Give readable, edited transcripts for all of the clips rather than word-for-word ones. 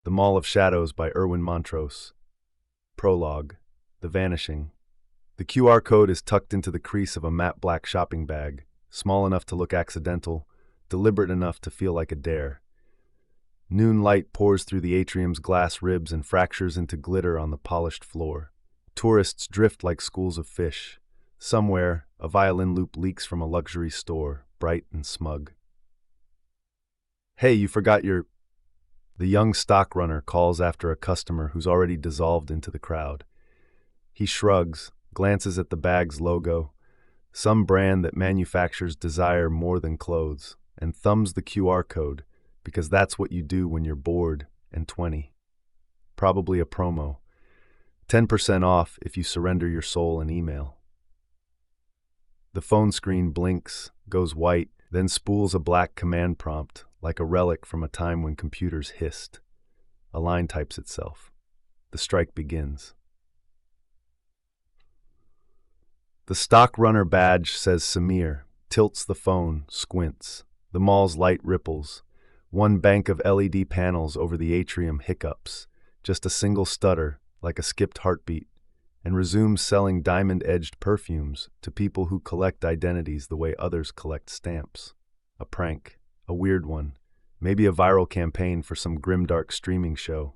The Mall of Shadows by Erwin Montrose. Prologue. The Vanishing. The QR code is tucked into the crease of a matte black shopping bag, small enough to look accidental, deliberate enough to feel like a dare. Noon light pours through the atrium's glass ribs and fractures into glitter on the polished floor. Tourists drift like schools of fish. Somewhere, a violin loop leaks from a luxury store, bright and smug. "Hey, you forgot your—" The young stock runner calls after a customer who's already dissolved into the crowd. He shrugs, glances at the bag's logo, some brand that manufactures desire more than clothes, and thumbs the QR code, because that's what you do when you're bored and 20. Probably a promo. 10% off if you surrender your soul in email. The phone screen blinks, goes white, then spools a black command prompt, like a relic from a time when computers hissed. A line types itself. The strike begins. The stock runner badge says Samir, tilts the phone, squints. The mall's light ripples. One bank of LED panels over the atrium hiccups, just a single stutter, like a skipped heartbeat, and resumes selling diamond-edged perfumes to people who collect identities the way others collect stamps. A prank, a weird one, maybe a viral campaign for some grimdark streaming show.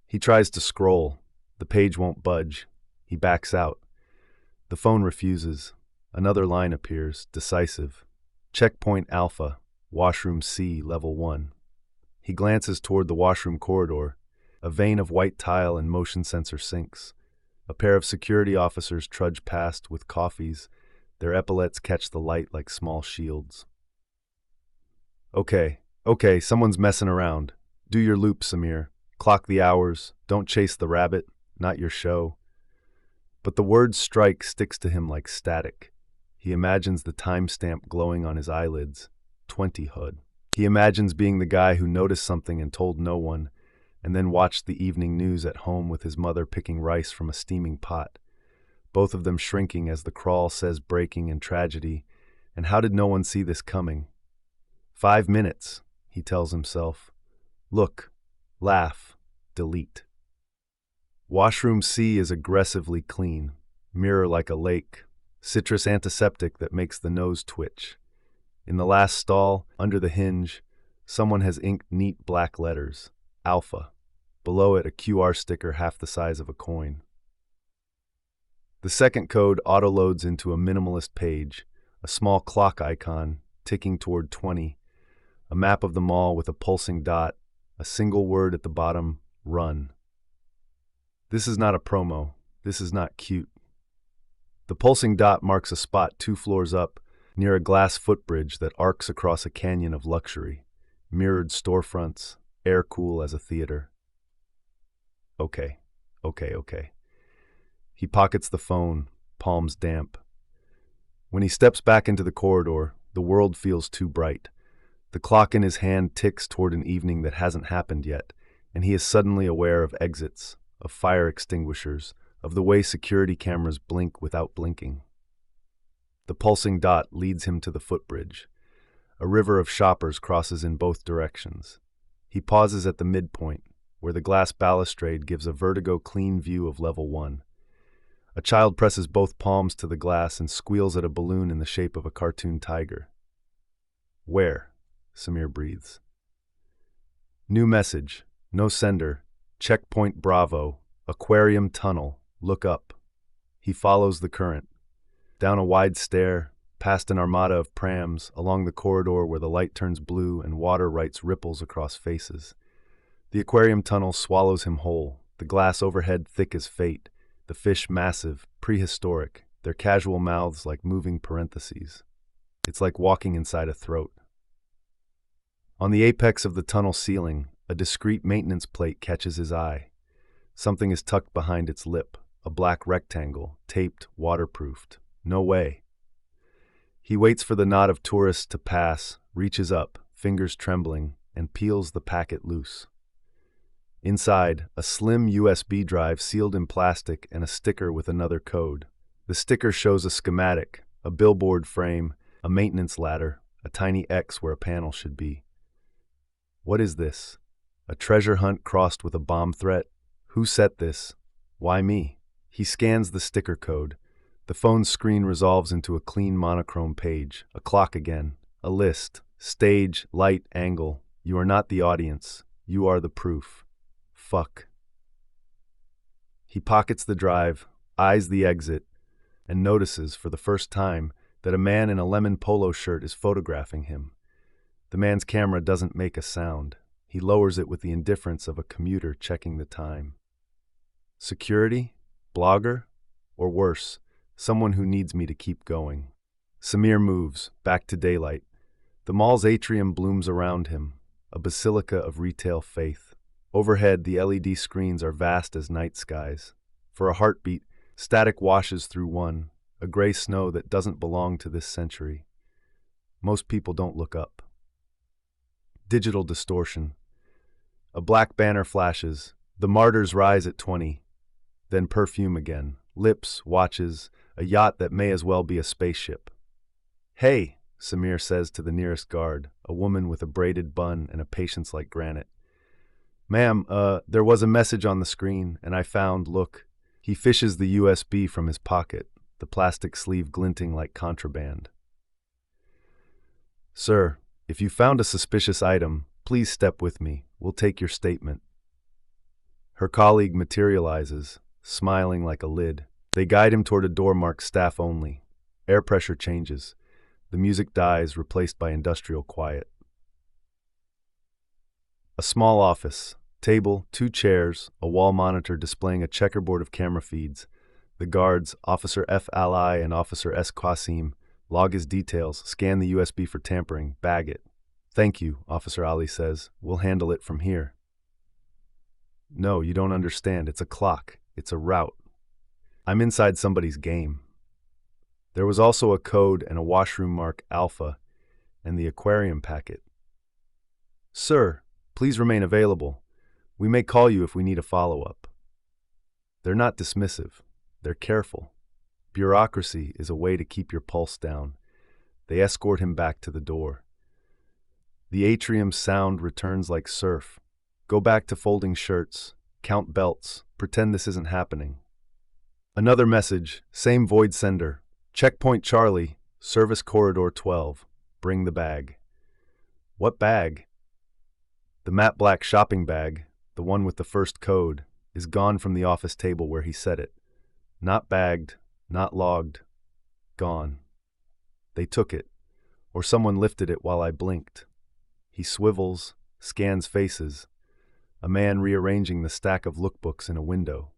He tries to scroll. The page won't budge. He backs out. The phone refuses. Another line appears, decisive. Checkpoint Alpha, Washroom C, Level 1. He glances toward the washroom corridor, a vein of white tile and motion sensor sinks. A pair of security officers trudge past with coffees. Their epaulets catch the light like small shields. Okay, someone's messing around. Do your loop, Samir. Clock the hours. Don't chase the rabbit. Not your show. But the word strike sticks to him like static. He imagines the timestamp glowing on his eyelids. 20 HUD. He imagines being the guy who noticed something and told no one, and then watched the evening news at home with his mother picking rice from a steaming pot, both of them shrinking as the crawl says breaking and tragedy. And how did no one see this coming? 5 minutes, he tells himself. Look, laugh, delete. Washroom C is aggressively clean, mirror like a lake, citrus antiseptic that makes the nose twitch. In the last stall, under the hinge, someone has inked neat black letters, Alpha. Below it, a QR sticker half the size of a coin. The second code autoloads into a minimalist page, a small clock icon, ticking toward 20, a map of the mall with a pulsing dot, a single word at the bottom, run. This is not a promo. This is not cute. The pulsing dot marks a spot 2 floors up, near a glass footbridge that arcs across a canyon of luxury, mirrored storefronts, air cool as a theater. Okay. He pockets the phone, palms damp. When he steps back into the corridor, the world feels too bright. The clock in his hand ticks toward an evening that hasn't happened yet, and he is suddenly aware of exits, of fire extinguishers, of the way security cameras blink without blinking. The pulsing dot leads him to the footbridge. A river of shoppers crosses in both directions. He pauses at the midpoint, where the glass balustrade gives a vertigo-clean view of Level 1. A child presses both palms to the glass and squeals at a balloon in the shape of a cartoon tiger. Where? Samir breathes. New message. No sender. Checkpoint Bravo. Aquarium Tunnel. Look up. He follows the current. Down a wide stair, past an armada of prams, along the corridor where the light turns blue and water writes ripples across faces. The aquarium tunnel swallows him whole, the glass overhead thick as fate, the fish massive, prehistoric, their casual mouths like moving parentheses. It's like walking inside a throat. On the apex of the tunnel ceiling, a discreet maintenance plate catches his eye. Something is tucked behind its lip, a black rectangle, taped, waterproofed. No way. He waits for the knot of tourists to pass, reaches up, fingers trembling, and peels the packet loose. Inside, a slim USB drive sealed in plastic and a sticker with another code. The sticker shows a schematic, a billboard frame, a maintenance ladder, a tiny X where a panel should be. What is this? A treasure hunt crossed with a bomb threat? Who set this? Why me? He scans the sticker code. The phone's screen resolves into a clean monochrome page. A clock again. A list. Stage, light, angle. You are not the audience. You are the proof. Fuck. He pockets the drive, eyes the exit, and notices, for the first time, that a man in a lemon polo shirt is photographing him. The man's camera doesn't make a sound. He lowers it with the indifference of a commuter checking the time. Security? Blogger? Or worse, someone who needs me to keep going. Samir moves, back to daylight. The mall's atrium blooms around him, a basilica of retail faith. Overhead, the LED screens are vast as night skies. For a heartbeat, static washes through one, a gray snow that doesn't belong to this century. Most people don't look up. Digital distortion. A black banner flashes. The martyrs rise at 20. Then perfume again. Lips, watches, a yacht that may as well be a spaceship. Hey, Samir says to the nearest guard, a woman with a braided bun and a patience like granite. Ma'am, there was a message on the screen, and I found, look. He fishes the USB from his pocket, the plastic sleeve glinting like contraband. Sir, if you found a suspicious item, please step with me. We'll take your statement. Her colleague materializes, smiling like a lid. They guide him toward a door marked staff only. Air pressure changes. The music dies, replaced by industrial quiet. A small office. Table, 2 chairs, a wall monitor displaying a checkerboard of camera feeds. The guards, Officer F. Ali and Officer S. Qasim, log his details, scan the USB for tampering, bag it. Thank you, Officer Ali says. We'll handle it from here. No, you don't understand. It's a clock. It's a route. I'm inside somebody's game. There was also a code and a washroom mark Alpha and the aquarium packet. Sir, please remain available. We may call you if we need a follow-up. They're not dismissive. They're careful. Bureaucracy is a way to keep your pulse down. They escort him back to the door. The atrium's sound returns like surf. Go back to folding shirts, count belts, pretend this isn't happening. Another message, same void sender. Checkpoint Charlie, Service Corridor 12. Bring the bag. What bag? The matte black shopping bag, the one with the first code, is gone from the office table where he set it. Not bagged, not logged. Gone. They took it, or someone lifted it while I blinked. He swivels, scans faces. A man rearranging the stack of lookbooks in a window.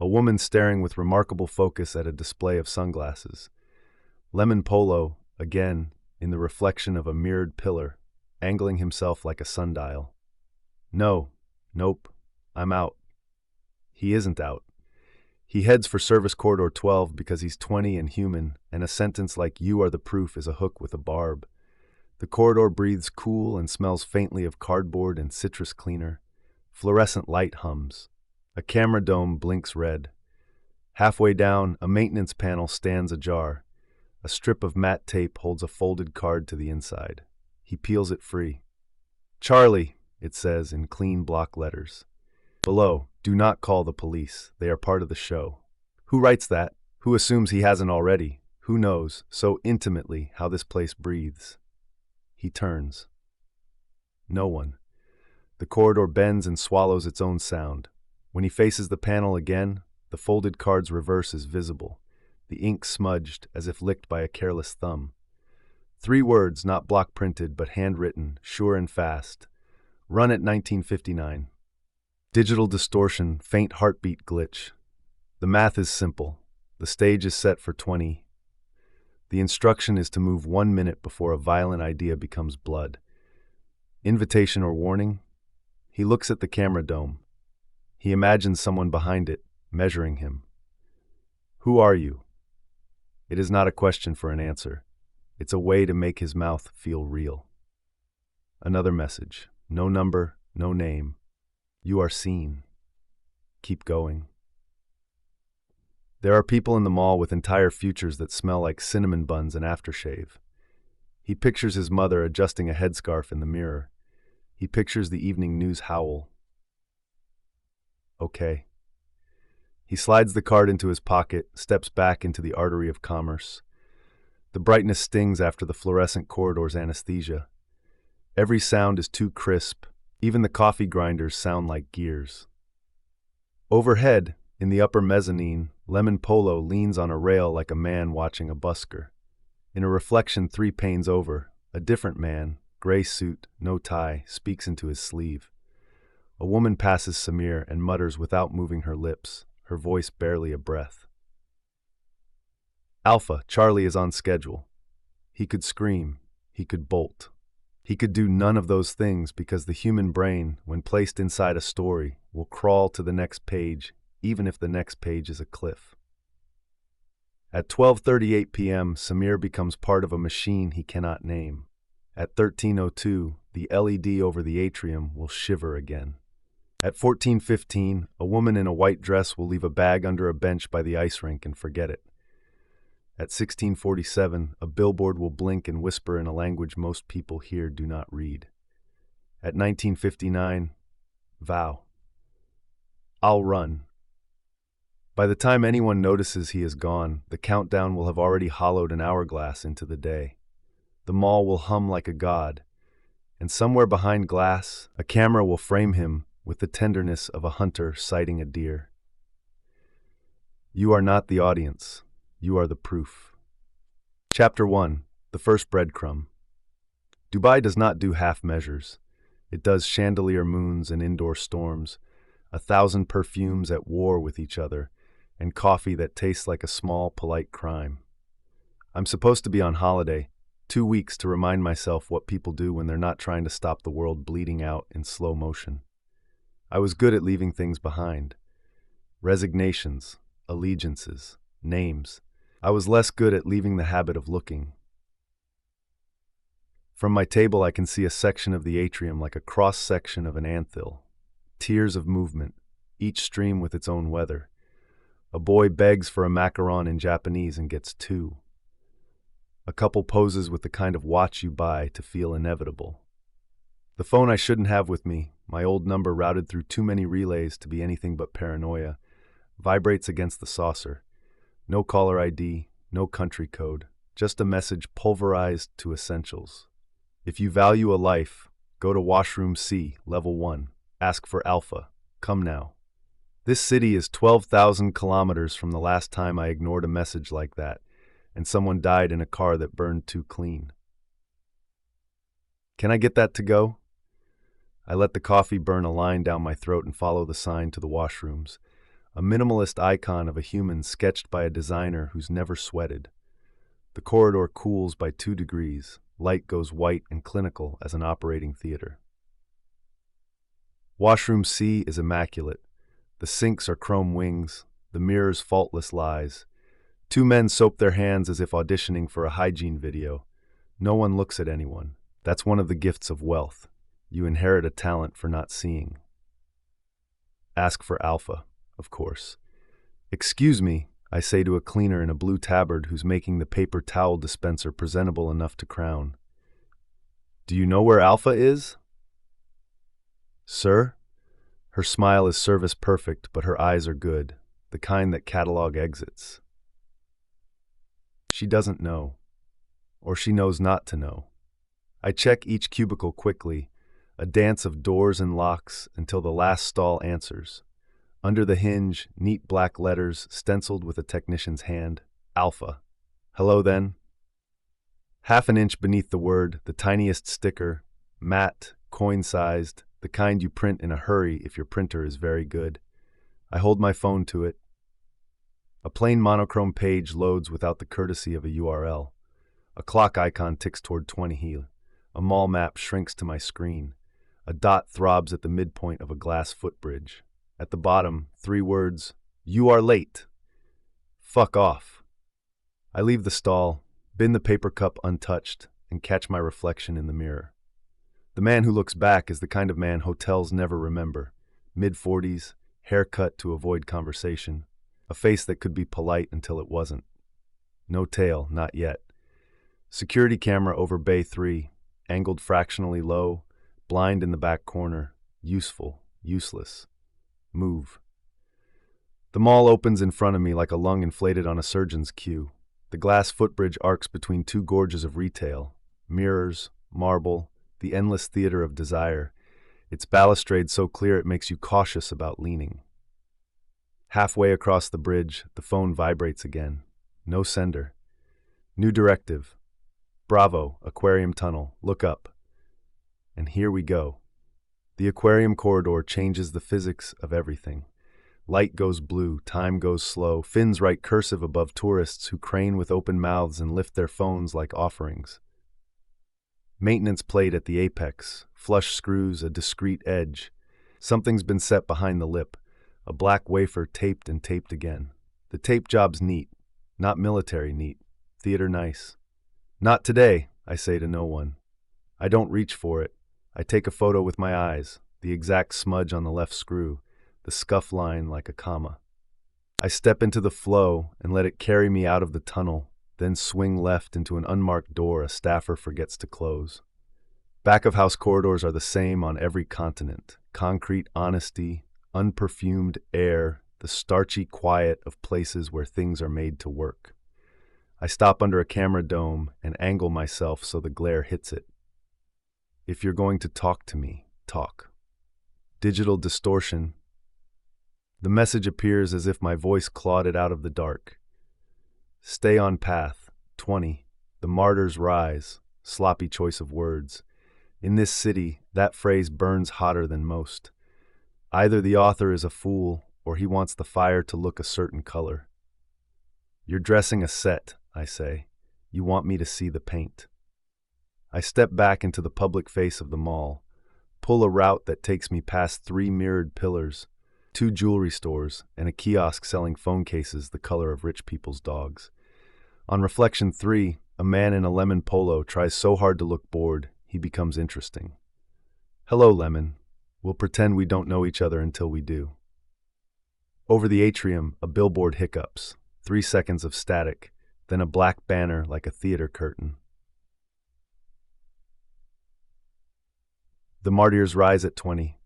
A woman staring with remarkable focus at a display of sunglasses. Lemon polo, again, in the reflection of a mirrored pillar, angling himself like a sundial. Nope, I'm out. He isn't out. He heads for Service Corridor 12 because he's 20 and human, and a sentence like "you are the proof" is a hook with a barb. The corridor breathes cool and smells faintly of cardboard and citrus cleaner. Fluorescent light hums. A camera dome blinks red. Halfway down, a maintenance panel stands ajar. A strip of matte tape holds a folded card to the inside. He peels it free. Charlie, it says in clean block letters. Below, do not call the police. They are part of the show. Who writes that? Who assumes he hasn't already? Who knows so intimately how this place breathes? He turns. No one. The corridor bends and swallows its own sound. When he faces the panel again, the folded card's reverse is visible, the ink smudged as if licked by a careless thumb. 3 words, not block printed, but handwritten, sure and fast. Run at 1959. Digital distortion, faint heartbeat glitch. The math is simple. The stage is set for 20. The instruction is to move 1 minute before a violent idea becomes blood. Invitation or warning? He looks at the camera dome. He imagines someone behind it, measuring him. Who are you? It is not a question for an answer. It's a way to make his mouth feel real. Another message. No number, no name. You are seen. Keep going. There are people in the mall with entire futures that smell like cinnamon buns and aftershave. He pictures his mother adjusting a headscarf in the mirror. He pictures the evening news howl. Okay. He slides the card into his pocket, steps back into the artery of commerce. The brightness stings after the fluorescent corridor's anesthesia. Every sound is too crisp. Even the coffee grinders sound like gears. Overhead, in the upper mezzanine, Lemon Polo leans on a rail like a man watching a busker. In a reflection 3 panes over, a different man, gray suit, no tie, speaks into his sleeve. A woman passes Samir and mutters without moving her lips, her voice barely a breath. Alpha, Charlie is on schedule. He could scream. He could bolt. He could do none of those things because the human brain, when placed inside a story, will crawl to the next page, even if the next page is a cliff. At 12:38 p.m., Samir becomes part of a machine he cannot name. At 13:02, the LED over the atrium will shiver again. At 14:15, a woman in a white dress will leave a bag under a bench by the ice rink and forget it. At 16:47, a billboard will blink and whisper in a language most people here do not read. At 19:59, vow. I'll run. By the time anyone notices he is gone, the countdown will have already hollowed an hourglass into the day. The mall will hum like a god, and somewhere behind glass, a camera will frame him with the tenderness of a hunter sighting a deer. You are not the audience. You are the proof. Chapter 1. The First Breadcrumb. Dubai does not do half measures. It does chandelier moons and indoor storms, 1,000 perfumes at war with each other, and coffee that tastes like a small, polite crime. I'm supposed to be on holiday, 2 weeks to remind myself what people do when they're not trying to stop the world bleeding out in slow motion. I was good at leaving things behind. Resignations, allegiances, names. I was less good at leaving the habit of looking. From my table I can see a section of the atrium like a cross-section of an anthill. Tiers of movement, each stream with its own weather. A boy begs for a macaron in Japanese and gets 2. A couple poses with the kind of watch you buy to feel inevitable. The phone I shouldn't have with me, my old number routed through too many relays to be anything but paranoia, vibrates against the saucer. No caller ID, no country code, just a message pulverized to essentials. If you value a life, go to Washroom C, Level 1. Ask for Alpha. Come now. This city is 12,000 kilometers from the last time I ignored a message like that, and someone died in a car that burned too clean. Can I get that to go? I let the coffee burn a line down my throat and follow the sign to the washrooms. A minimalist icon of a human sketched by a designer who's never sweated. The corridor cools by 2 degrees. Light goes white and clinical as an operating theater. Washroom C is immaculate. The sinks are chrome wings, the mirrors faultless lies. 2 men soap their hands as if auditioning for a hygiene video. No one looks at anyone. That's one of the gifts of wealth. You inherit a talent for not seeing. Ask for Alpha. Of course. Excuse me, I say to a cleaner in a blue tabard who's making the paper towel dispenser presentable enough to crown. Do you know where Alpha is? Sir? Her smile is service perfect, but her eyes are good, the kind that catalog exits. She doesn't know, or she knows not to know. I check each cubicle quickly, a dance of doors and locks until the last stall answers. Under the hinge, neat black letters stenciled with a technician's hand, Alpha. Hello then? Half an inch beneath the word, the tiniest sticker, matte, coin-sized, the kind you print in a hurry if your printer is very good. I hold my phone to it. A plain monochrome page loads without the courtesy of a URL. A clock icon ticks toward 20 Hil. A mall map shrinks to my screen. A dot throbs at the midpoint of a glass footbridge. At the bottom, 3 words, "You are late." Fuck off. I leave the stall, bin the paper cup untouched, and catch my reflection in the mirror. The man who looks back is the kind of man hotels never remember. Mid-40s, haircut to avoid conversation, a face that could be polite until it wasn't. No tail, not yet. Security camera over Bay 3, angled fractionally low, Blind in the back corner. Useful. Useless. Move. The mall opens in front of me like a lung inflated on a surgeon's queue. The glass footbridge arcs between two gorges of retail. Mirrors, marble, the endless theater of desire. Its balustrade so clear it makes you cautious about leaning. Halfway across the bridge, the phone vibrates again. No sender. New directive. Bravo, Aquarium Tunnel, look up. And here we go. The aquarium corridor changes the physics of everything. Light goes blue, time goes slow. Fins write cursive above tourists who crane with open mouths and lift their phones like offerings. Maintenance plate at the apex, flush screws, a discreet edge. Something's been set behind the lip, a black wafer taped and taped again. The tape job's neat, not military neat, theater nice. Not today, I say to no one. I don't reach for it. I take a photo with my eyes, the exact smudge on the left screw, the scuff line like a comma. I step into the flow and let it carry me out of the tunnel, then swing left into an unmarked door a staffer forgets to close. Back-of-house corridors are the same on every continent. Concrete honesty, unperfumed air, the starchy quiet of places where things are made to work. I stop under a camera dome and angle myself so the glare hits it. If you're going to talk to me, talk. Digital distortion. The message appears as if my voice clawed it out of the dark. Stay on path. 20. The martyrs rise. Sloppy choice of words. In this city, that phrase burns hotter than most. Either the author is a fool, or he wants the fire to look a certain color. You're dressing a set, I say. You want me to see the paint. I step back into the public face of the mall, pull a route that takes me past 3 mirrored pillars, 2 jewelry stores, and a kiosk selling phone cases the color of rich people's dogs. On reflection 3, a man in a lemon polo tries so hard to look bored, he becomes interesting. Hello, Lemon. We'll pretend we don't know each other until we do. Over the atrium, a billboard hiccups. 3 seconds of static, then a black banner like a theater curtain. The martyrs rise at 20.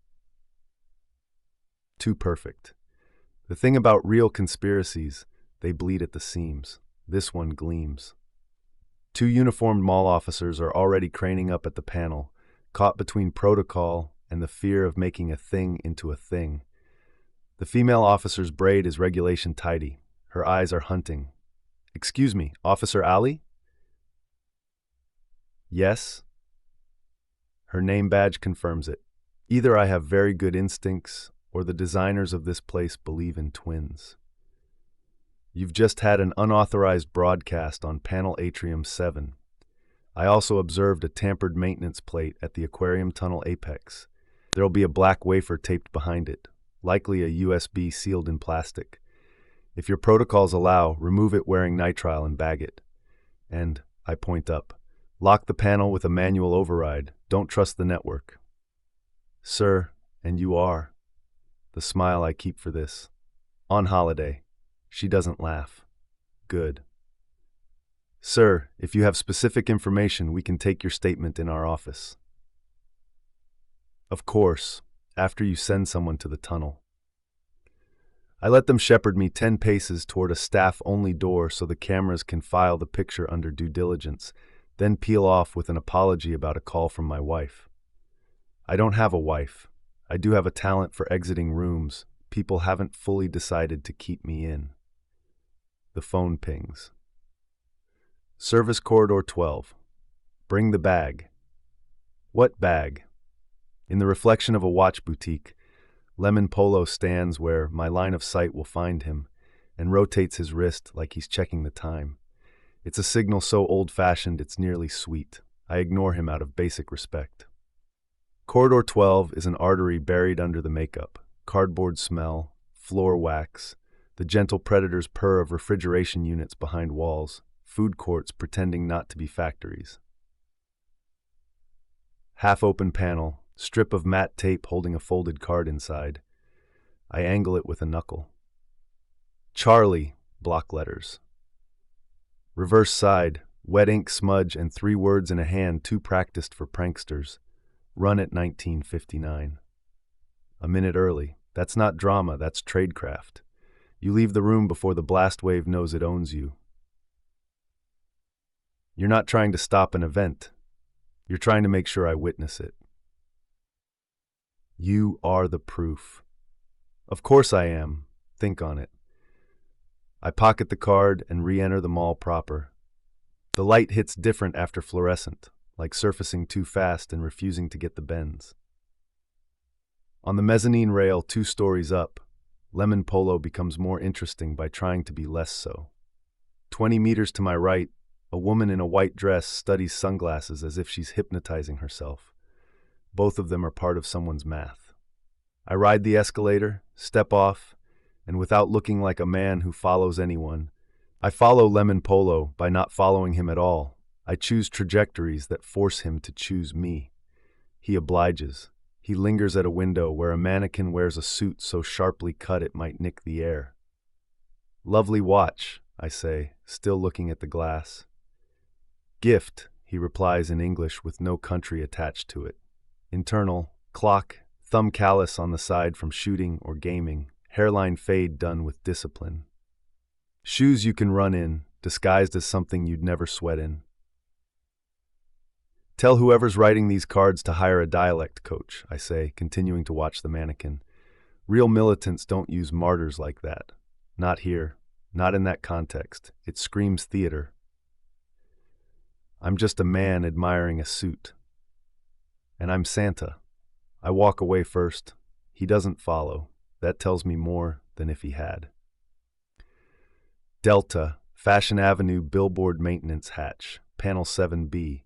Too perfect. The thing about real conspiracies, they bleed at the seams. This one gleams. 2 uniformed mall officers are already craning up at the panel, caught between protocol and the fear of making a thing into a thing. The female officer's braid is regulation tidy. Her eyes are hunting. Excuse me, Officer Ali? Yes? Her name badge confirms it. Either I have very good instincts, or the designers of this place believe in twins. You've just had an unauthorized broadcast on Panel Atrium 7. I also observed a tampered maintenance plate at the Aquarium Tunnel apex. There'll be a black wafer taped behind it, likely a USB sealed in plastic. If your protocols allow, remove it wearing nitrile and bag it. And, I point up, lock the panel with a manual override. Don't trust the network. Sir, and you are. The smile I keep for this. On holiday. She doesn't laugh. Good. Sir, if you have specific information, we can take your statement in our office. Of course, after you send someone to the tunnel. I let them shepherd me 10 paces toward a staff-only door so the cameras can file the picture under due diligence, then peel off with an apology about a call from my wife. I don't have a wife. I do have a talent for exiting rooms. People haven't fully decided to keep me in. The phone pings. Service Corridor 12. Bring the bag. What bag? In the reflection of a watch boutique, Lemon Polo stands where my line of sight will find him and rotates his wrist like he's checking the time. It's a signal so old-fashioned it's nearly sweet. I ignore him out of basic respect. Corridor 12 is an artery buried under the makeup. Cardboard smell, floor wax, the gentle predator's purr of refrigeration units behind walls, food courts pretending not to be factories. Half-open panel, strip of matte tape holding a folded card inside. I angle it with a knuckle. Charlie, block letters. Reverse side, wet ink smudge and 3 words in a hand too practiced for pranksters. Run at 1959. A minute early. That's not drama, that's tradecraft. You leave the room before the blast wave knows it owns you. You're not trying to stop an event. You're trying to make sure I witness it. You are the proof. Of course I am. Think on it. I pocket the card and re-enter the mall proper. The light hits different after fluorescent, like surfacing too fast and refusing to get the bends. On the mezzanine rail 2 stories up, Lemon Polo becomes more interesting by trying to be less so. 20 meters to my right, a woman in a white dress studies sunglasses as if she's hypnotizing herself. Both of them are part of someone's math. I ride the escalator, step off, and without looking like a man who follows anyone, I follow Lemon Polo by not following him at all. I choose trajectories that force him to choose me. He obliges. He lingers at a window where a mannequin wears a suit so sharply cut it might nick the air. Lovely watch, I say, still looking at the glass. Gift, he replies in English with no country attached to it. Internal, clock, thumb callus on the side from shooting or gaming, hairline fade done with discipline. Shoes you can run in, disguised as something you'd never sweat in. Tell whoever's writing these cards to hire a dialect coach, I say, continuing to watch the mannequin. Real militants don't use martyrs like that. Not here. Not in that context. It screams theater. I'm just a man admiring a suit. And I'm Santa. I walk away first. He doesn't follow. That tells me more than if he had. Delta, Fashion Avenue Billboard Maintenance Hatch, Panel 7B.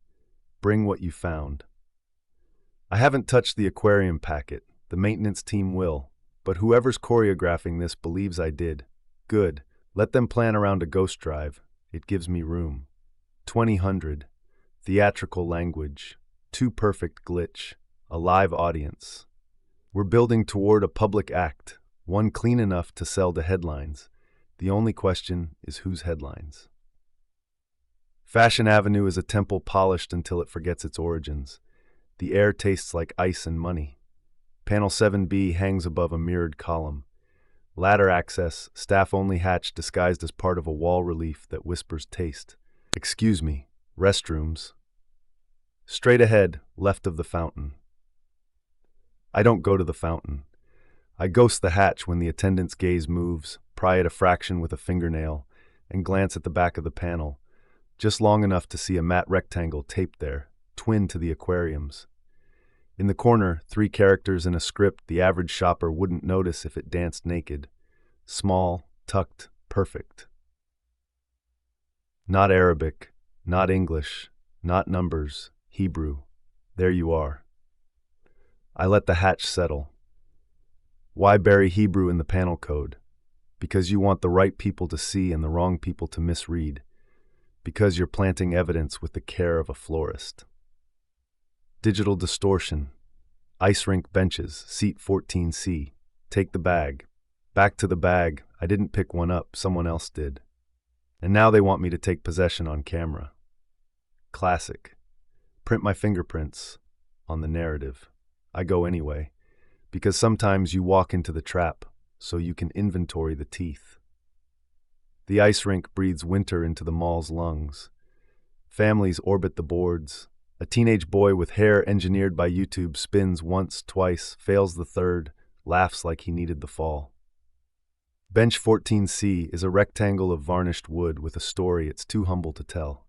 Bring what you found. I haven't touched the aquarium packet. The maintenance team will. But whoever's choreographing this believes I did. Good. Let them plan around a ghost drive. It gives me room. 2000. Theatrical language. Too perfect glitch. A live audience. We're building toward a public act. One clean enough to sell to headlines. The only question is whose headlines. Fashion Avenue is a temple polished until it forgets its origins. The air tastes like ice and money. Panel 7B hangs above a mirrored column. Ladder access, staff-only hatch disguised as part of a wall relief that whispers taste. Excuse me, restrooms. Straight ahead, left of the fountain. I don't go to the fountain. I ghost the hatch when the attendant's gaze moves, pry at a fraction with a fingernail, and glance at the back of the panel, just long enough to see a matte rectangle taped there, twin to the aquariums. In the corner, 3 characters in a script the average shopper wouldn't notice if it danced naked. Small, tucked, perfect. Not Arabic, not English, not numbers, Hebrew. There you are. I let the hatch settle. Why bury Hebrew in the panel code? Because you want the right people to see and the wrong people to misread. Because you're planting evidence with the care of a florist. Digital distortion. Ice rink benches, seat 14C. Take the bag. Back to the bag. I didn't pick one up, someone else did. And now they want me to take possession on camera. Classic. Print my fingerprints on the narrative. I go anyway, because sometimes you walk into the trap so you can inventory the teeth. The ice rink breathes winter into the mall's lungs. Families orbit the boards. A teenage boy with hair engineered by YouTube spins once, twice, fails the third, laughs like he needed the fall. Bench 14C is a rectangle of varnished wood with a story it's too humble to tell.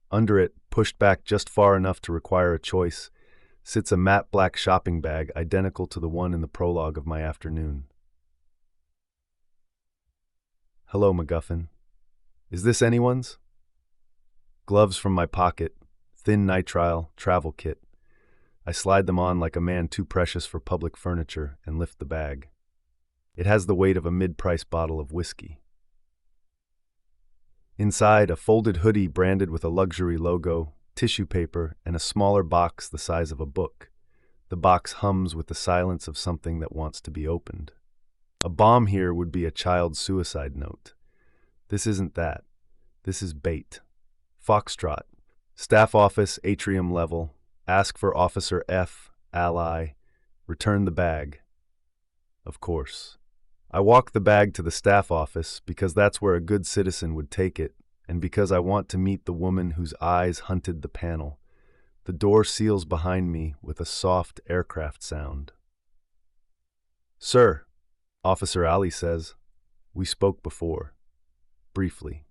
Under it, pushed back just far enough to require a choice, sits a matte black shopping bag identical to the one in the prologue of my afternoon. Hello, MacGuffin. Is this anyone's? Gloves from my pocket, thin nitrile, travel kit. I slide them on like a man too precious for public furniture and lift the bag. It has the weight of a mid-price bottle of whiskey. Inside, a folded hoodie branded with a luxury logo, tissue paper, and a smaller box the size of a book. The box hums with the silence of something that wants to be opened. A bomb here would be a child's suicide note. This isn't that. This is bait. Foxtrot. Staff office, atrium level. Ask for Officer F. ally, return the bag. Of course. I walk the bag to the staff office because that's where a good citizen would take it, and because I want to meet the woman whose eyes hunted the panel. The door seals behind me with a soft aircraft sound. "Sir," Officer Ali says. "We spoke before. Briefly."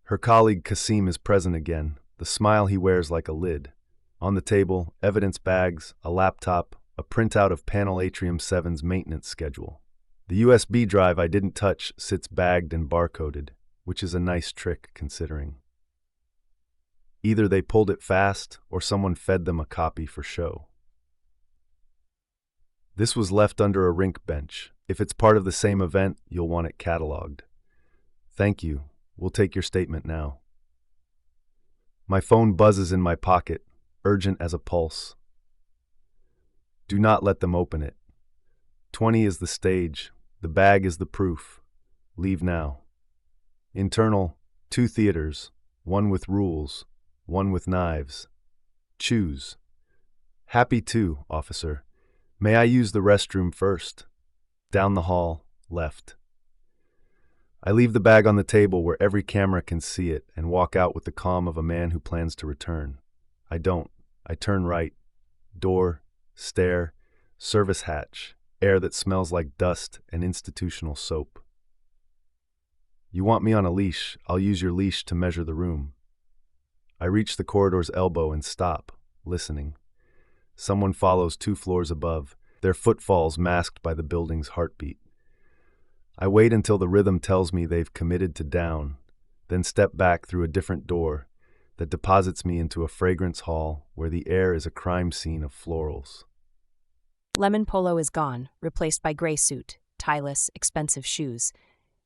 Her colleague Kasim is present again, the smile he wears like a lid. On the table, evidence bags, a laptop, a printout of Panel Atrium 7's maintenance schedule. The USB drive I didn't touch sits bagged and barcoded, which is a nice trick considering. Either they pulled it fast or someone fed them a copy for show. This was left under a rink bench. If it's part of the same event, you'll want it cataloged. Thank you. We'll take your statement now. My phone buzzes in my pocket, urgent as a pulse. Do not let them open it. 20 is the stage. The bag is the proof. Leave now. Internal, 2 theaters, one with rules, one with knives. Choose. Happy to, officer. May I use the restroom first? Down the hall, left. I leave the bag on the table where every camera can see it and walk out with the calm of a man who plans to return. I don't. I turn right. Door, stair, service hatch, air that smells like dust and institutional soap. You want me on a leash, I'll use your leash to measure the room. I reach the corridor's elbow and stop, listening. Someone follows 2 floors above, their footfalls masked by the building's heartbeat. I wait until the rhythm tells me they've committed to down, then step back through a different door that deposits me into a fragrance hall where the air is a crime scene of florals. Lemon polo is gone, replaced by gray suit, tieless, expensive shoes.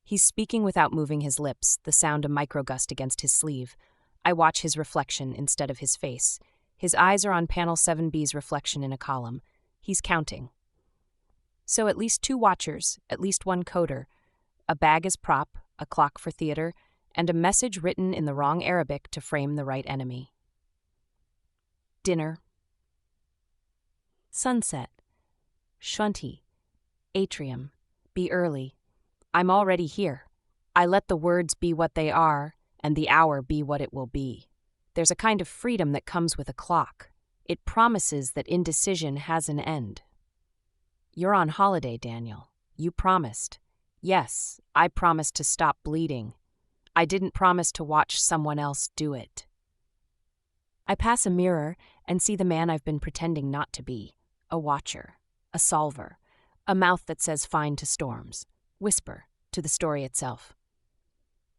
He's speaking without moving his lips, the sound a microgust against his sleeve. I watch his reflection instead of his face. His eyes are on Panel 7B's reflection in a column. He's counting. So at least 2 watchers, at least 1 coder, a bag as prop, a clock for theater, and a message written in the wrong Arabic to frame the right enemy. Dinner. Sunset. Shunti. Atrium. Be early. I'm already here. I let the words be what they are, and the hour be what it will be. There's a kind of freedom that comes with a clock. It promises that indecision has an end. You're on holiday, Daniel. You promised. Yes, I promised to stop bleeding. I didn't promise to watch someone else do it. I pass a mirror and see the man I've been pretending not to be. A watcher. A solver. A mouth that says fine to storms. Whisper to the story itself.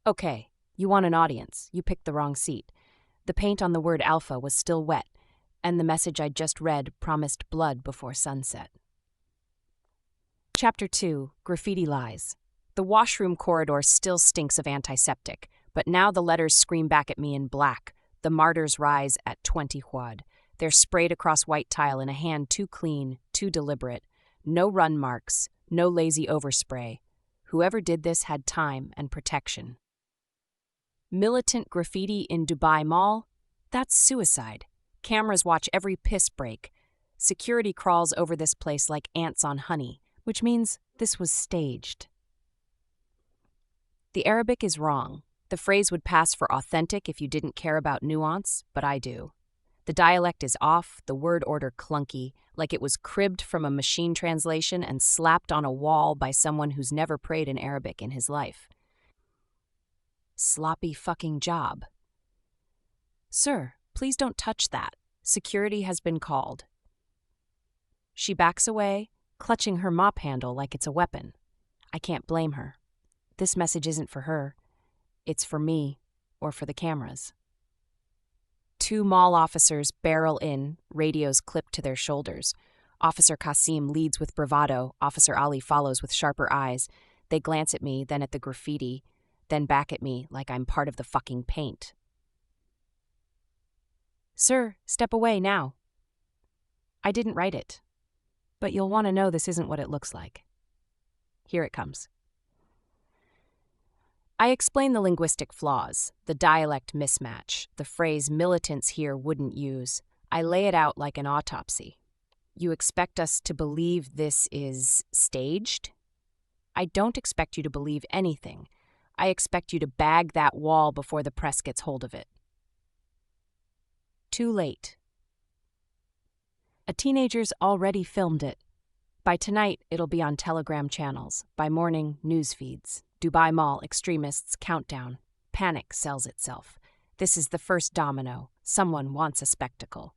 Okay, you want an audience. You picked the wrong seat. The paint on the word alpha was still wet, and the message I'd just read promised blood before sunset. Chapter 2, Graffiti Lies. The washroom corridor still stinks of antiseptic, but now the letters scream back at me in black. The martyrs rise at 20 Huad. They're sprayed across white tile in a hand too clean, too deliberate. No run marks, no lazy overspray. Whoever did this had time and protection. Militant graffiti in Dubai Mall? That's suicide. Cameras watch every piss break. Security crawls over this place like ants on honey, which means this was staged. The Arabic is wrong. The phrase would pass for authentic if you didn't care about nuance, but I do. The dialect is off, the word order clunky, like it was cribbed from a machine translation and slapped on a wall by someone who's never prayed in Arabic in his life. Sloppy fucking job. Sir, please don't touch that. Security has been called. She backs away, clutching her mop handle like it's a weapon. I can't blame her. This message isn't for her. It's for me, or for the cameras. 2 mall officers barrel in, radios clipped to their shoulders. Officer Kasim leads with bravado. Officer Ali follows with sharper eyes. They glance at me, then at the graffiti, then back at me like I'm part of the fucking paint. Sir, step away now. I didn't write it. But you'll want to know this isn't what it looks like. Here it comes. I explain the linguistic flaws, the dialect mismatch, the phrase militants here wouldn't use. I lay it out like an autopsy. You expect us to believe this is staged? I don't expect you to believe anything. I expect you to bag that wall before the press gets hold of it. Too late. A teenager's already filmed it. By tonight, it'll be on Telegram channels. By morning, news feeds. Dubai Mall extremists countdown. Panic sells itself. This is the first domino. Someone wants a spectacle.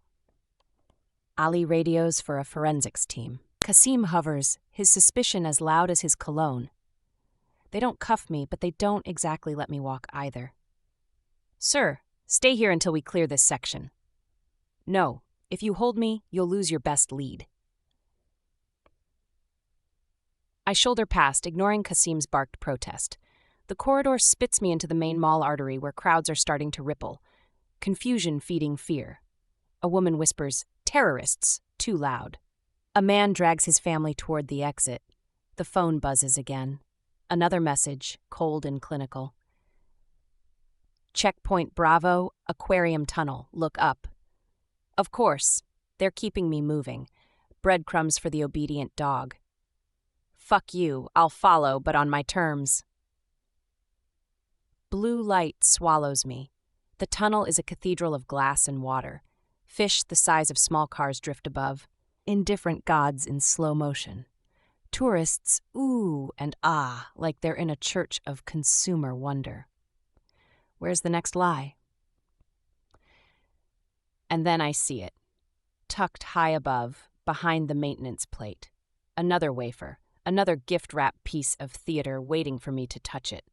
Ali radios for a forensics team. Kasim hovers, his suspicion as loud as his cologne. They don't cuff me, but they don't exactly let me walk either. Sir, stay here until we clear this section. No, if you hold me, you'll lose your best lead. I shoulder past, ignoring Kasim's barked protest. The corridor spits me into the main mall artery where crowds are starting to ripple. Confusion feeding fear. A woman whispers, "Terrorists," too loud. A man drags his family toward the exit. The phone buzzes again. Another message, cold and clinical. Checkpoint Bravo, Aquarium Tunnel, look up. Of course, they're keeping me moving. Breadcrumbs for the obedient dog. Fuck you, I'll follow, but on my terms. Blue light swallows me. The tunnel is a cathedral of glass and water. Fish the size of small cars drift above. Indifferent gods in slow motion. Tourists ooh and ah like they're in a church of consumer wonder. Where's the next lie? And then I see it. Tucked high above, behind the maintenance plate. Another wafer, another gift-wrapped piece of theater waiting for me to touch it.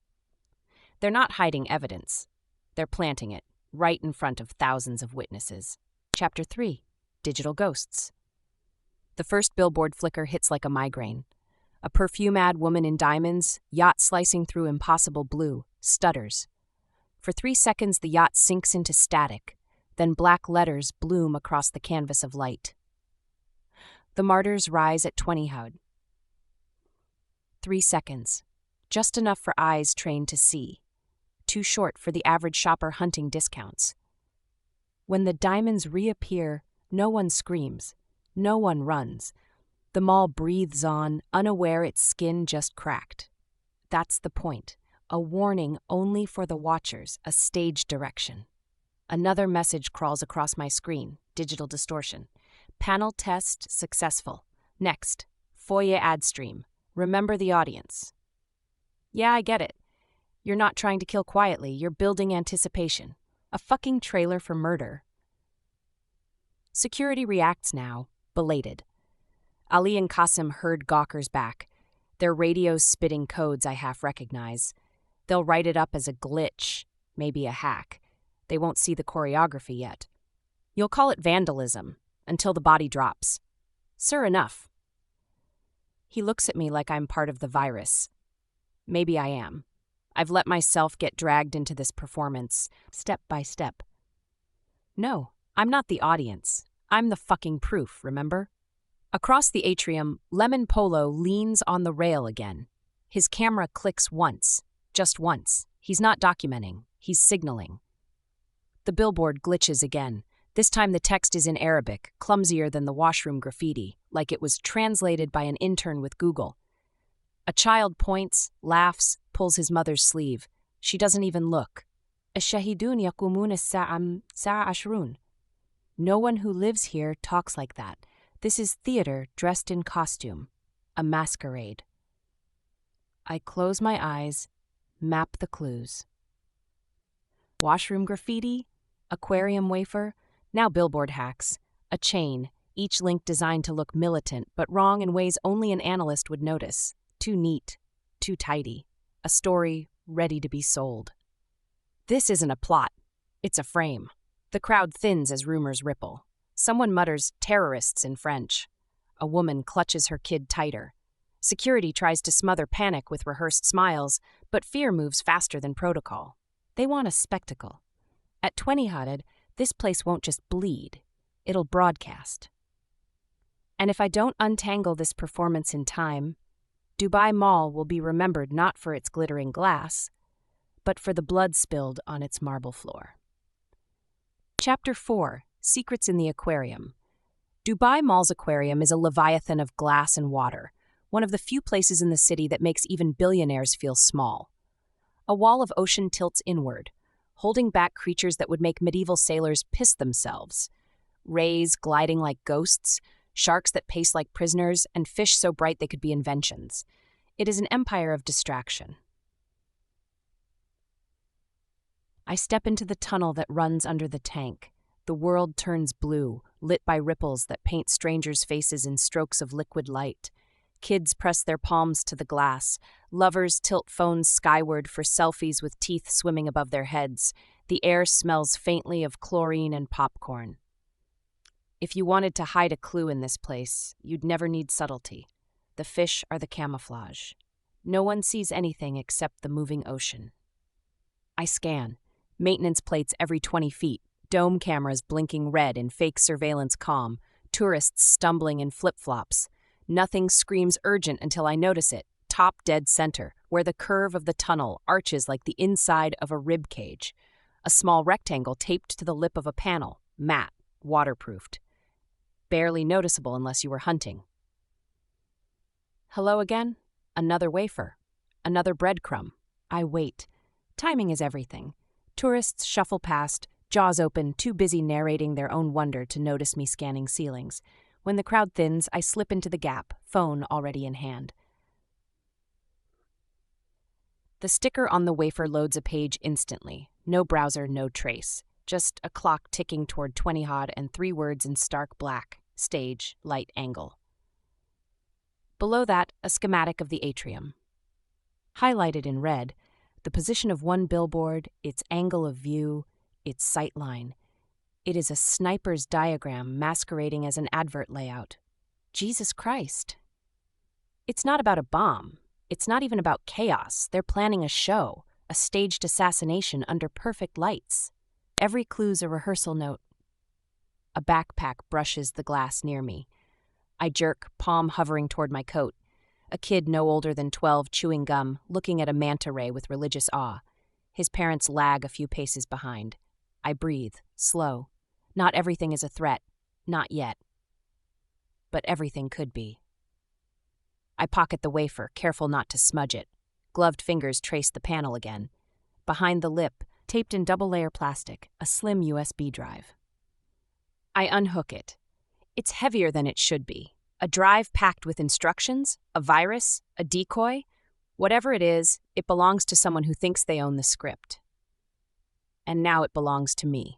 They're not hiding evidence. They're planting it, right in front of thousands of witnesses. Chapter 3, Digital Ghosts. The first billboard flicker hits like a migraine. A perfume-ad woman in diamonds, yacht slicing through impossible blue, stutters. For 3 seconds the yacht sinks into static, then black letters bloom across the canvas of light. The martyrs rise at 20 Houd. 3 seconds, just enough for eyes trained to see. Too short for the average shopper hunting discounts. When the diamonds reappear, no one screams, no one runs. The mall breathes on, unaware its skin just cracked. That's the point. A warning only for the watchers, a stage direction. Another message crawls across my screen, digital distortion. Panel test successful. Next, foyer ad stream. Remember the audience. Yeah, I get it. You're not trying to kill quietly, you're building anticipation. A fucking trailer for murder. Security reacts now, belated. Ali and Qasim herd gawkers back, their radios spitting codes I half recognize. They'll write it up as a glitch, maybe a hack. They won't see the choreography yet. You'll call it vandalism, until the body drops. Sir, enough. He looks at me like I'm part of the virus. Maybe I am. I've let myself get dragged into this performance, step by step. No, I'm not the audience. I'm the fucking proof, remember? Across the atrium, Lemon Polo leans on the rail again. His camera clicks once, just once. He's not documenting, he's signaling. The billboard glitches again. This time the text is in Arabic, clumsier than the washroom graffiti, like it was translated by an intern with Google. A child points, laughs, pulls his mother's sleeve. She doesn't even look. الشاهدون يقومون الساعة 20. No one who lives here talks like that. This is theater dressed in costume. A masquerade. I close my eyes, map the clues. Washroom graffiti, aquarium wafer, now billboard hacks, a chain, each link designed to look militant but wrong in ways only an analyst would notice. Too neat, too tidy. A story ready to be sold. This isn't a plot. It's a frame. The crowd thins as rumors ripple. Someone mutters terrorists in French. A woman clutches her kid tighter. Security tries to smother panic with rehearsed smiles, but fear moves faster than protocol. They want a spectacle. At 20 Haddad, this place won't just bleed. It'll broadcast. And if I don't untangle this performance in time, Dubai Mall will be remembered not for its glittering glass, but for the blood spilled on its marble floor. Chapter 4, Secrets in the Aquarium. Dubai Mall's aquarium is a leviathan of glass and water, one of the few places in the city that makes even billionaires feel small. A wall of ocean tilts inward, holding back creatures that would make medieval sailors piss themselves. Rays gliding like ghosts, sharks that pace like prisoners, and fish so bright they could be inventions. It is an empire of distraction. I step into the tunnel that runs under the tank. The world turns blue, lit by ripples that paint strangers' faces in strokes of liquid light. Kids press their palms to the glass. Lovers tilt phones skyward for selfies with teeth swimming above their heads. The air smells faintly of chlorine and popcorn. If you wanted to hide a clue in this place, you'd never need subtlety. The fish are the camouflage. No one sees anything except the moving ocean. I scan. Maintenance plates every 20 feet. Dome cameras blinking red in fake surveillance comm. Tourists stumbling in flip-flops. Nothing screams urgent until I notice it. Top dead center, where the curve of the tunnel arches like the inside of a rib cage. A small rectangle taped to the lip of a panel. Matte. Waterproofed. Barely noticeable unless you were hunting. Hello again? Another wafer. Another breadcrumb. I wait. Timing is everything. Tourists shuffle past, jaws open, too busy narrating their own wonder to notice me scanning ceilings. When the crowd thins, I slip into the gap, phone already in hand. The sticker on the wafer loads a page instantly. No browser, no trace. Just a clock ticking toward 20 hod and 3 words in stark black. Stage, light angle. Below that, a schematic of the atrium. Highlighted in red, the position of one billboard, its angle of view, its sightline. It is a sniper's diagram masquerading as an advert layout. Jesus Christ. It's not about a bomb. It's not even about chaos. They're planning a show, a staged assassination under perfect lights. Every clue's a rehearsal note. A backpack brushes the glass near me. I jerk, palm hovering toward my coat. A kid no older than 12 chewing gum, looking at a manta ray with religious awe. His parents lag a few paces behind. I breathe, slow. Not everything is a threat. Not yet. But everything could be. I pocket the wafer, careful not to smudge it. Gloved fingers trace the panel again. Behind the lip, taped in double-layer plastic, a slim USB drive. I unhook it. It's heavier than it should be. A drive packed with instructions, a virus, a decoy. Whatever it is, it belongs to someone who thinks they own the script. And now it belongs to me.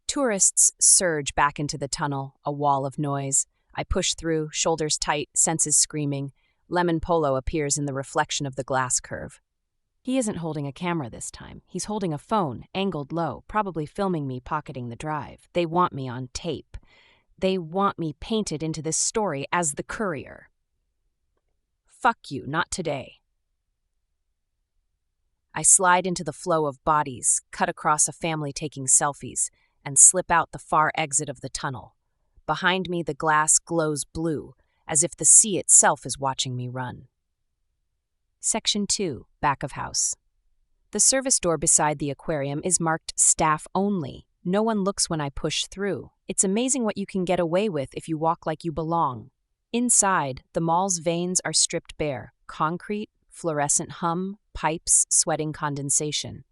Tourists surge back into the tunnel, a wall of noise. I push through, shoulders tight, senses screaming. Lemon Polo appears in the reflection of the glass curve. He isn't holding a camera this time. He's holding a phone, angled low, probably filming me pocketing the drive. They want me on tape. They want me painted into this story as the courier. Fuck you, not today. I slide into the flow of bodies, cut across a family taking selfies, and slip out the far exit of the tunnel. Behind me, the glass glows blue, as if the sea itself is watching me run. Section 2, back of house. The service door beside the aquarium is marked staff only. No one looks when I push through. It's amazing what you can get away with if you walk like you belong. Inside, the mall's veins are stripped bare. Concrete, fluorescent hum, pipes sweating condensation.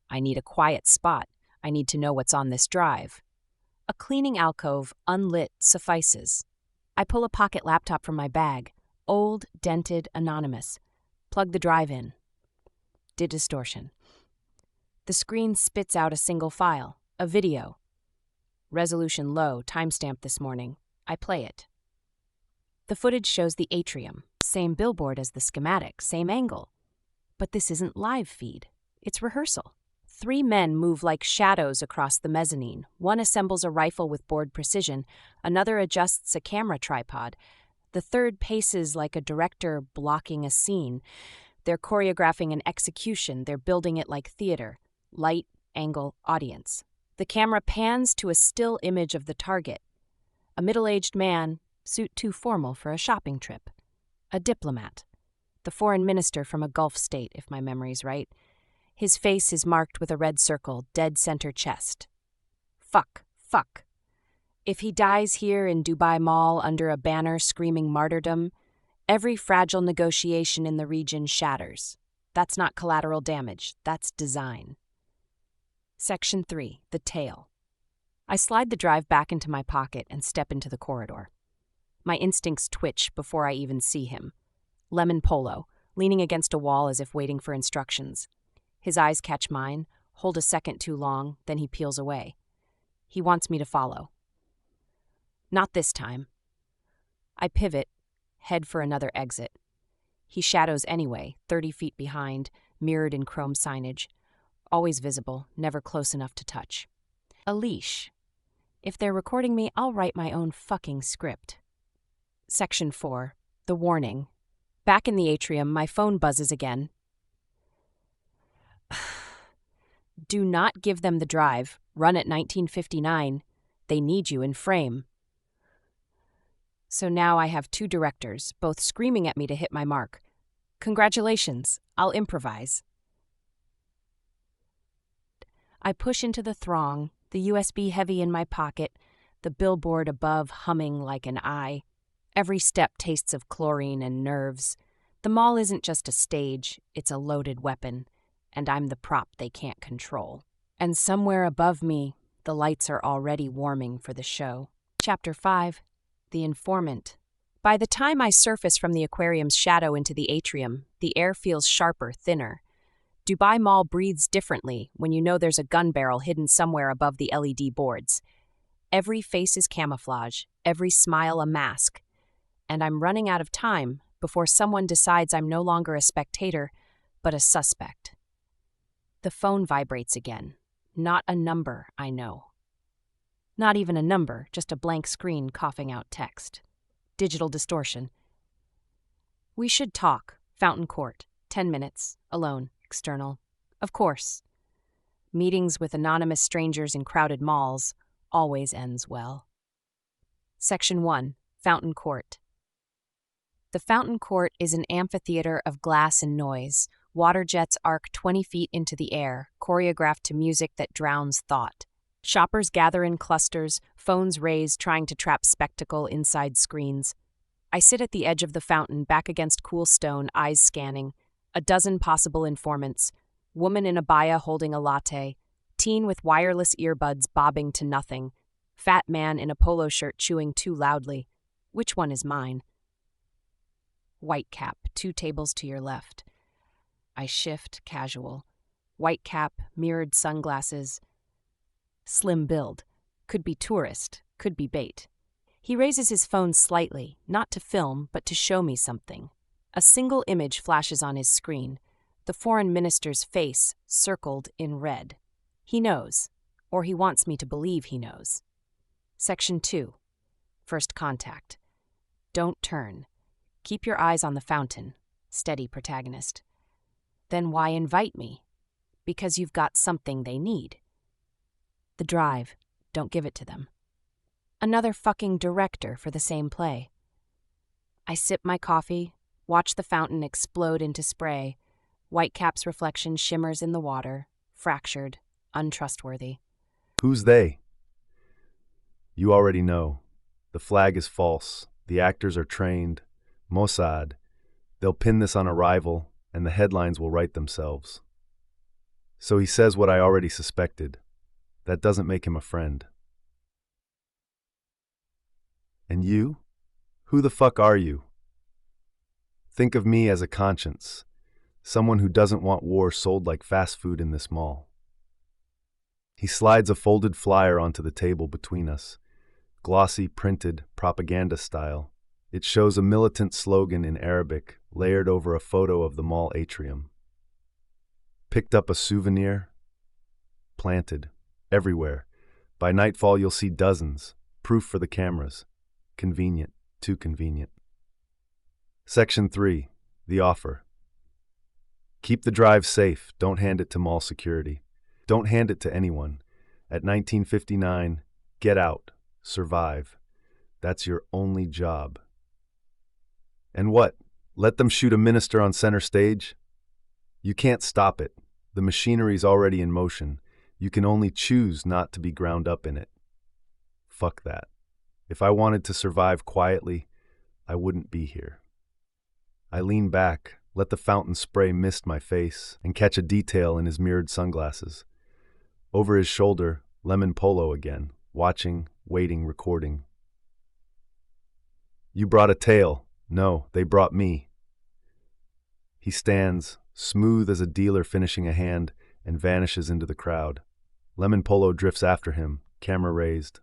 I need a quiet spot. I need to know what's on this drive. A cleaning alcove, unlit, suffices. I pull a pocket laptop from my bag. Old, dented, anonymous. Plug the drive in. Distortion. The screen spits out a single file, a video. Resolution low, timestamp this morning. I play it. The footage shows the atrium. Same billboard as the schematic, same angle. But this isn't live feed. It's rehearsal. 3 men move like shadows across the mezzanine. One assembles a rifle with board precision. Another adjusts a camera tripod. The third paces like a director blocking a scene. They're choreographing an execution. They're building it like theater. Light, angle, audience. The camera pans to a still image of the target. A middle-aged man, suit too formal for a shopping trip. A diplomat. The foreign minister from a Gulf state, if my memory's right. His face is marked with a red circle, dead center chest. Fuck, fuck. If he dies here in Dubai Mall under a banner screaming martyrdom, every fragile negotiation in the region shatters. That's not collateral damage, that's design. Section 3. The Tail. I slide the drive back into my pocket and step into the corridor. My instincts twitch before I even see him. Lemon Polo, leaning against a wall as if waiting for instructions. His eyes catch mine, hold a second too long, then he peels away. He wants me to follow. Not this time. I pivot, head for another exit. He shadows anyway, 30 feet behind, mirrored in chrome signage. Always visible, never close enough to touch. A leash. If they're recording me, I'll write my own fucking script. Section 4. The Warning. Back in the atrium, my phone buzzes again. Do not give them the drive. Run at 1959. They need you in frame. So now I have two directors, both screaming at me to hit my mark. Congratulations, I'll improvise. I push into the throng, the USB heavy in my pocket, the billboard above humming like an eye. Every step tastes of chlorine and nerves. The mall isn't just a stage, it's a loaded weapon, and I'm the prop they can't control. And somewhere above me, the lights are already warming for the show. Chapter 5. The Informant. By the time I surface from the aquarium's shadow into the atrium, the air feels sharper, thinner. Dubai Mall breathes differently when you know there's a gun barrel hidden somewhere above the LED boards. Every face is camouflage, every smile a mask. And I'm running out of time before someone decides I'm no longer a spectator, but a suspect. The phone vibrates again. Not a number, I know. Not even a number, just a blank screen coughing out text. Digital distortion. We should talk. Fountain Court. 10 minutes. Alone. External. Of course. Meetings with anonymous strangers in crowded malls always ends well. Section 1. Fountain Court. The Fountain Court is an amphitheater of glass and noise. Water jets arc 20 feet into the air, choreographed to music that drowns thought. Shoppers gather in clusters, phones raised, trying to trap spectacle inside screens. I sit at the edge of the fountain, back against cool stone, eyes scanning. A dozen possible informants. Woman in abaya holding a latte. Teen with wireless earbuds bobbing to nothing. Fat man in a polo shirt chewing too loudly. Which one is mine? White cap, 2 tables to your left. I shift, casual. White cap, mirrored sunglasses. Slim build. Could be tourist, could be bait. He raises his phone slightly, not to film, but to show me something. A single image flashes on his screen, the foreign minister's face circled in red. He knows, or he wants me to believe he knows. Section 2. First contact. Don't turn. Keep your eyes on the fountain. Steady, protagonist. Then why invite me? Because you've got something they need. The drive. Don't give it to them. Another fucking director for the same play. I sip my coffee, watch the fountain explode into spray. Whitecap's reflection shimmers in the water, fractured, untrustworthy. Who's they? You already know. The flag is false. The actors are trained. Mossad. They'll pin this on arrival, and the headlines will write themselves. So he says what I already suspected. That doesn't make him a friend. And you? Who the fuck are you? Think of me as a conscience, someone who doesn't want war sold like fast food in this mall. He slides a folded flyer onto the table between us, glossy, printed, propaganda style. It shows a militant slogan in Arabic layered over a photo of the mall atrium. Picked up a souvenir? Planted. Everywhere. By nightfall you'll see dozens. Proof for the cameras. Convenient. Too convenient. Section 3. The offer. Keep the drive safe. Don't hand it to mall security. Don't hand it to anyone. At 1959, get out. Survive. That's your only job. And what? Let them shoot a minister on center stage? You can't stop it. The machinery's already in motion. You can only choose not to be ground up in it. Fuck that. If I wanted to survive quietly, I wouldn't be here. I lean back, let the fountain spray mist my face, and catch a detail in his mirrored sunglasses. Over his shoulder, Lemon Polo again, watching, waiting, recording. You brought a tale. No, they brought me. He stands, smooth as a dealer finishing a hand, and vanishes into the crowd. Lemon Polo drifts after him, camera raised.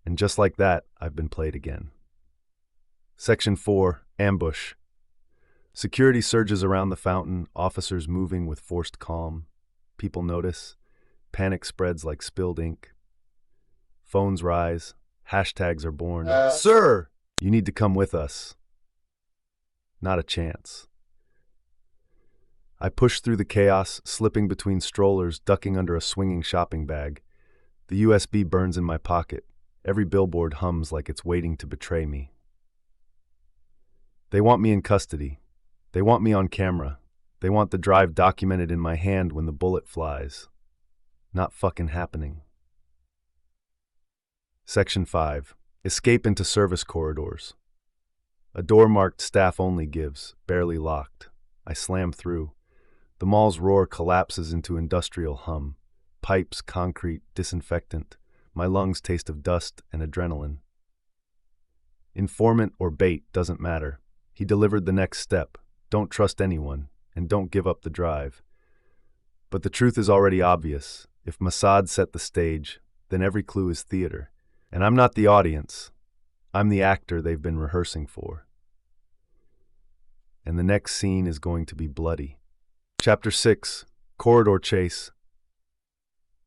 And just like that, I've been played again. Section 4, Ambush. Security surges around the fountain, officers moving with forced calm. People notice. Panic spreads like spilled ink. Phones rise. Hashtags are born. Sir! You need to come with us. Not a chance. I push through the chaos, slipping between strollers, ducking under a swinging shopping bag. The USB burns in my pocket. Every billboard hums like it's waiting to betray me. They want me in custody. They want me on camera. They want the drive documented in my hand when the bullet flies. Not fucking happening. Section 5. Escape into service corridors. A door marked staff only gives, barely locked. I slam through. The mall's roar collapses into industrial hum. Pipes, concrete, disinfectant. My lungs taste of dust and adrenaline. Informant or bait doesn't matter. He delivered the next step. Don't trust anyone, and don't give up the drive. But the truth is already obvious. If Mossad set the stage, then every clue is theater. And I'm not the audience. I'm the actor they've been rehearsing for. And the next scene is going to be bloody. Chapter 6, Corridor Chase.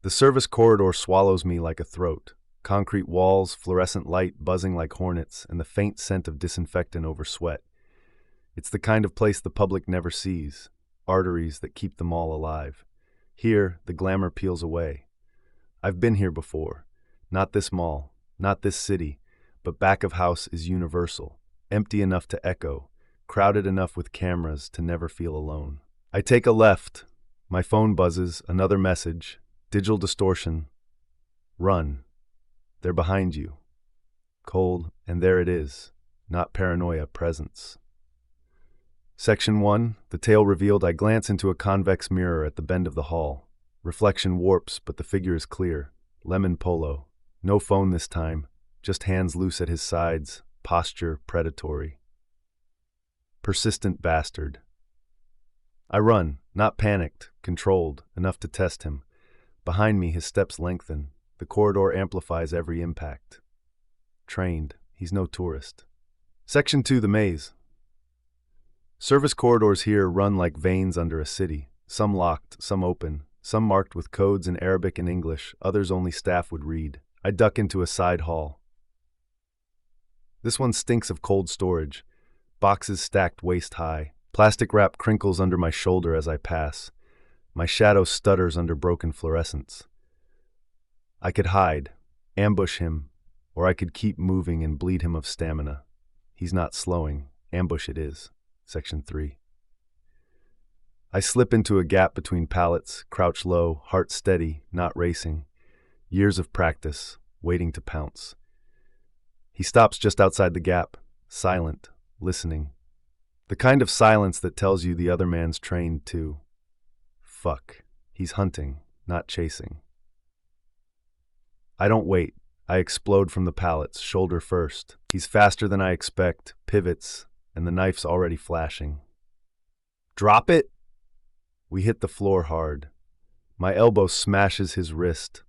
The service corridor swallows me like a throat. Concrete walls, fluorescent light buzzing like hornets, and the faint scent of disinfectant over sweat. It's the kind of place the public never sees, arteries that keep them all alive. Here, the glamour peels away. I've been here before. Not this mall, not this city, but back of house is universal, empty enough to echo, crowded enough with cameras to never feel alone. I take a left. My phone buzzes, another message, digital distortion. Run. They're behind you. Cold, and there it is, not paranoia, presence. Section 1, the tale revealed. I glance into a convex mirror at the bend of the hall. Reflection warps, but the figure is clear. Lemon Polo. No phone this time, just hands loose at his sides, posture predatory. Persistent bastard. I run, not panicked, controlled, enough to test him. Behind me, his steps lengthen. The corridor amplifies every impact. Trained, he's no tourist. Section 2, the maze. Service corridors here run like veins under a city, some locked, some open, some marked with codes in Arabic and English, others only staff would read. I duck into a side hall. This one stinks of cold storage, boxes stacked waist high. Plastic wrap crinkles under my shoulder as I pass. My shadow stutters under broken fluorescence. I could hide, ambush him, or I could keep moving and bleed him of stamina. He's not slowing. Ambush it is. Section 3. I slip into a gap between pallets, crouch low, heart steady, not racing. Years of practice, waiting to pounce. He stops just outside the gap, silent, listening. The kind of silence that tells you the other man's trained too. Fuck. He's hunting, not chasing. I don't wait. I explode from the pallets, shoulder first. He's faster than I expect, pivots, and the knife's already flashing. Drop it! We hit the floor hard. My elbow smashes his wrist.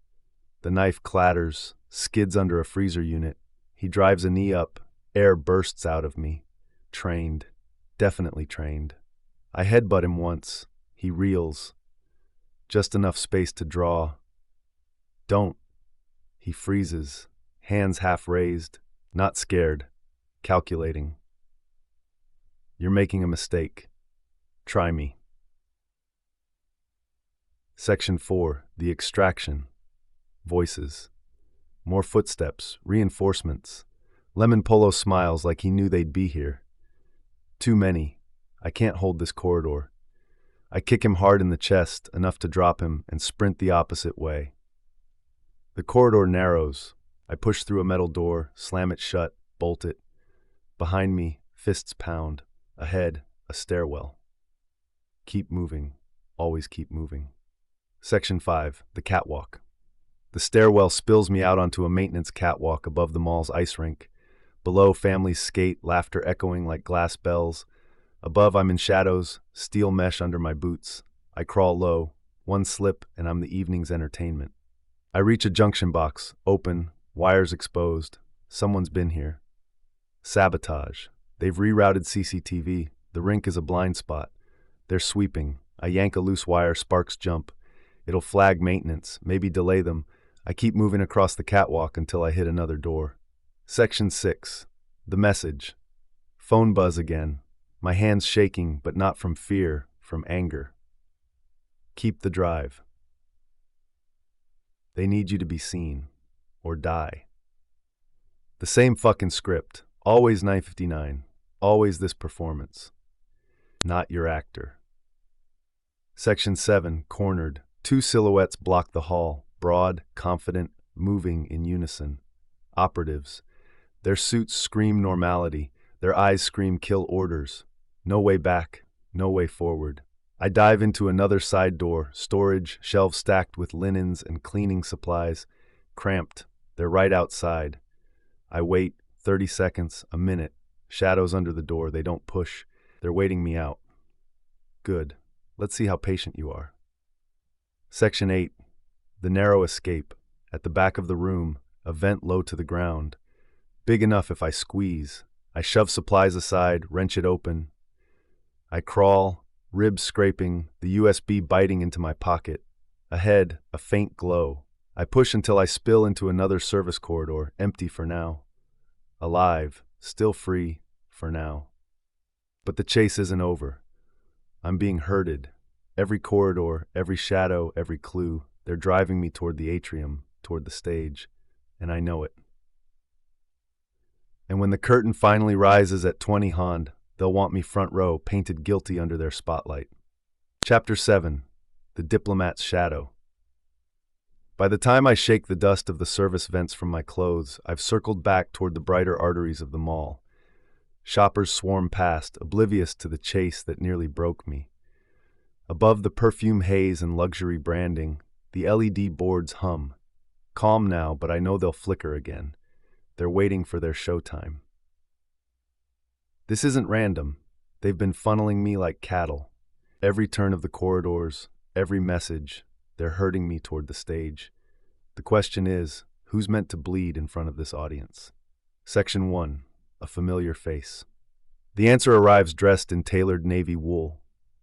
The knife clatters, skids under a freezer unit. He drives a knee up. Air bursts out of me. Trained. Definitely trained. I headbutt him once. He reels. Just enough space to draw. Don't. He freezes, hands half raised, not scared, calculating. You're making a mistake. Try me. Section 4, the extraction. Voices. More footsteps, reinforcements. Lemon Polo smiles like he knew they'd be here. Too many. I can't hold this corridor. I kick him hard in the chest, enough to drop him, and sprint the opposite way. The corridor narrows. I push through a metal door, slam it shut, bolt it. Behind me, fists pound. Ahead, a stairwell. Keep moving. Always keep moving. Section 5. The catwalk. The stairwell spills me out onto a maintenance catwalk above the mall's ice rink. Below, families skate, laughter echoing like glass bells. Above, I'm in shadows, steel mesh under my boots. I crawl low. One slip, and I'm the evening's entertainment. I reach a junction box, open, wires exposed. Someone's been here. Sabotage. They've rerouted CCTV. The rink is a blind spot. They're sweeping. I yank a loose wire, sparks jump. It'll flag maintenance, maybe delay them. I keep moving across the catwalk until I hit another door. Section 6. The message. Phone buzz again. My hands shaking, but not from fear, from anger. Keep the drive. They need you to be seen. Or die. The same fucking script. Always 9:59. Always this performance. Not your actor. Section 7. Cornered. Two silhouettes block the hall. Broad, confident, moving in unison. Operatives. Their suits scream normality. Their eyes scream kill orders. No way back. No way forward. I dive into another side door. Storage, shelves stacked with linens and cleaning supplies. Cramped. They're right outside. I wait. 30 seconds. A minute. Shadows under the door. They don't push. They're waiting me out. Good. Let's see how patient you are. Section 8. The narrow escape. At the back of the room, a vent low to the ground. Big enough if I squeeze. I shove supplies aside, wrench it open. I crawl, ribs scraping, the USB biting into my pocket. Ahead, a faint glow. I push until I spill into another service corridor, empty for now. Alive, still free, for now. But the chase isn't over. I'm being herded. Every corridor, every shadow, every clue, they're driving me toward the atrium, toward the stage, and I know it. And when the curtain finally rises at 20 Hond, they'll want me front row, painted guilty under their spotlight. Chapter 7. The Diplomat's Shadow. By the time I shake the dust of the service vents from my clothes, I've circled back toward the brighter arteries of the mall. Shoppers swarm past, oblivious to the chase that nearly broke me. Above the perfume haze and luxury branding, the LED boards hum. Calm now, but I know they'll flicker again. They're waiting for their showtime. This isn't random. They've been funneling me like cattle. Every turn of the corridors, every message, they're herding me toward the stage. The question is, who's meant to bleed in front of this audience? Section 1. A familiar face. The answer arrives dressed in tailored navy wool.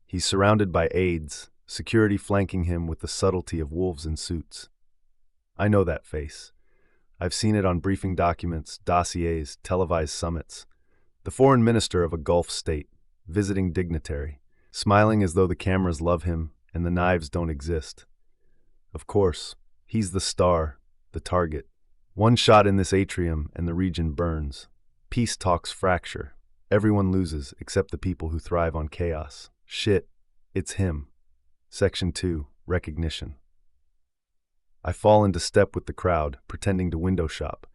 He's surrounded by aides, security flanking him with the subtlety of wolves in suits. I know that face. I've seen it on briefing documents, dossiers, televised summits. The foreign minister of a Gulf state, visiting dignitary, smiling as though the cameras love him and the knives don't exist. Of course, he's the star, the target. One shot in this atrium and the region burns. Peace talks fracture. Everyone loses except the people who thrive on chaos. Shit, it's him. Section 2. Recognition. I fall into step with the crowd, pretending to window shop,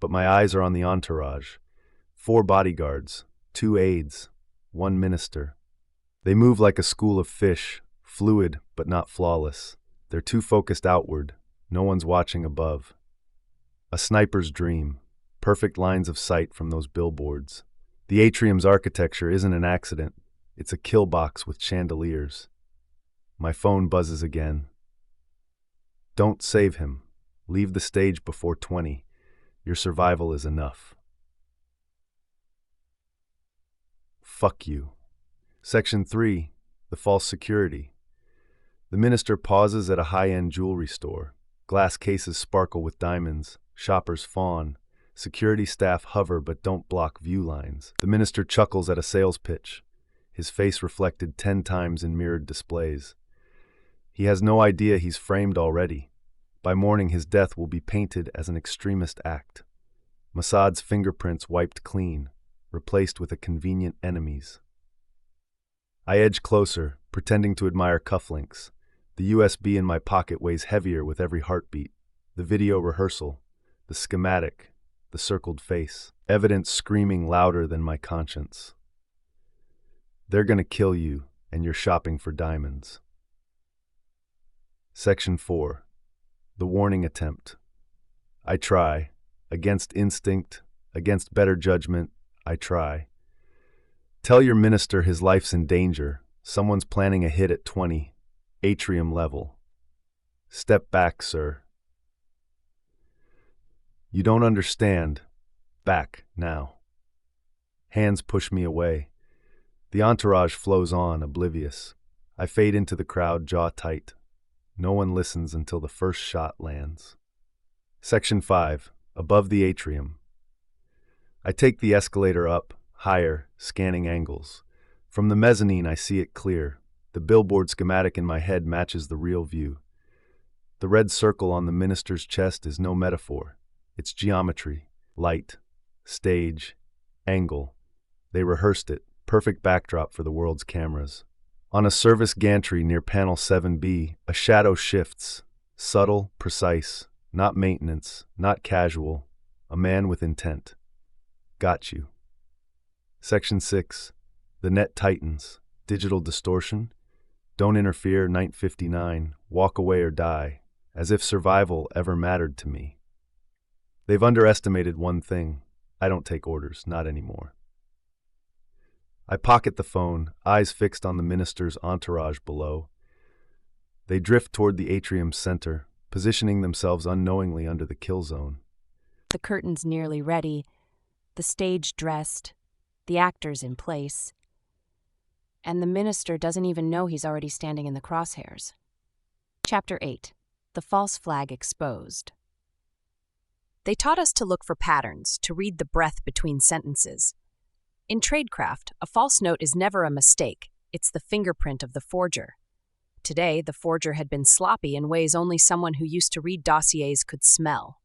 but my eyes are on the entourage. 4 bodyguards, 2 aides, 1 minister. They move like a school of fish, fluid but not flawless. They're too focused outward. No one's watching above. A sniper's dream. Perfect lines of sight from those billboards. The atrium's architecture isn't an accident. It's a kill box with chandeliers. My phone buzzes again. Don't save him. Leave the stage before 20. Your survival is enough. Fuck you. Section 3. The false security. The minister pauses at a high-end jewelry store. Glass cases sparkle with diamonds. Shoppers fawn. Security staff hover but don't block view lines. The minister chuckles at a sales pitch, his face reflected 10 times in mirrored displays. He has no idea he's framed already. By morning, his death will be painted as an extremist act. Mossad's fingerprints wiped clean, replaced with a convenient enemy's. I edge closer, pretending to admire cufflinks. The USB in my pocket weighs heavier with every heartbeat. The video rehearsal. the schematic, the circled face, evidence screaming louder than my conscience. They're gonna kill you, and you're shopping for diamonds. Section 4. The warning attempt. I try. Against instinct, against better judgment, I try. Tell your minister his life's in danger. Someone's planning a hit at 20. Atrium level. Step back, sir. You don't understand. Back, now. Hands push me away. The entourage flows on, oblivious. I fade into the crowd, jaw tight. No one listens until the first shot lands. Section 5. Above the atrium. I take the escalator up, higher, scanning angles. From the mezzanine I see it clear. The billboard schematic in my head matches the real view. The red circle on the minister's chest is no metaphor. It's geometry, light, stage, angle. They rehearsed it, perfect backdrop for the world's cameras. On a service gantry near panel 7B, a shadow shifts, subtle, precise, not maintenance, not casual, a man with intent. Got you. Section 6. The net tightens. Digital distortion. Don't interfere, 959. Walk away or die. As if survival ever mattered to me. They've underestimated one thing. I don't take orders, not anymore. I pocket the phone, eyes fixed on the minister's entourage below. They drift toward the atrium's center, positioning themselves unknowingly under the kill zone. The curtain's nearly ready, the stage dressed, the actors in place. And the minister doesn't even know he's already standing in the crosshairs. Chapter 8. The false flag exposed. They taught us to look for patterns, to read the breath between sentences. In tradecraft, a false note is never a mistake. It's the fingerprint of the forger. Today, the forger had been sloppy in ways only someone who used to read dossiers could smell.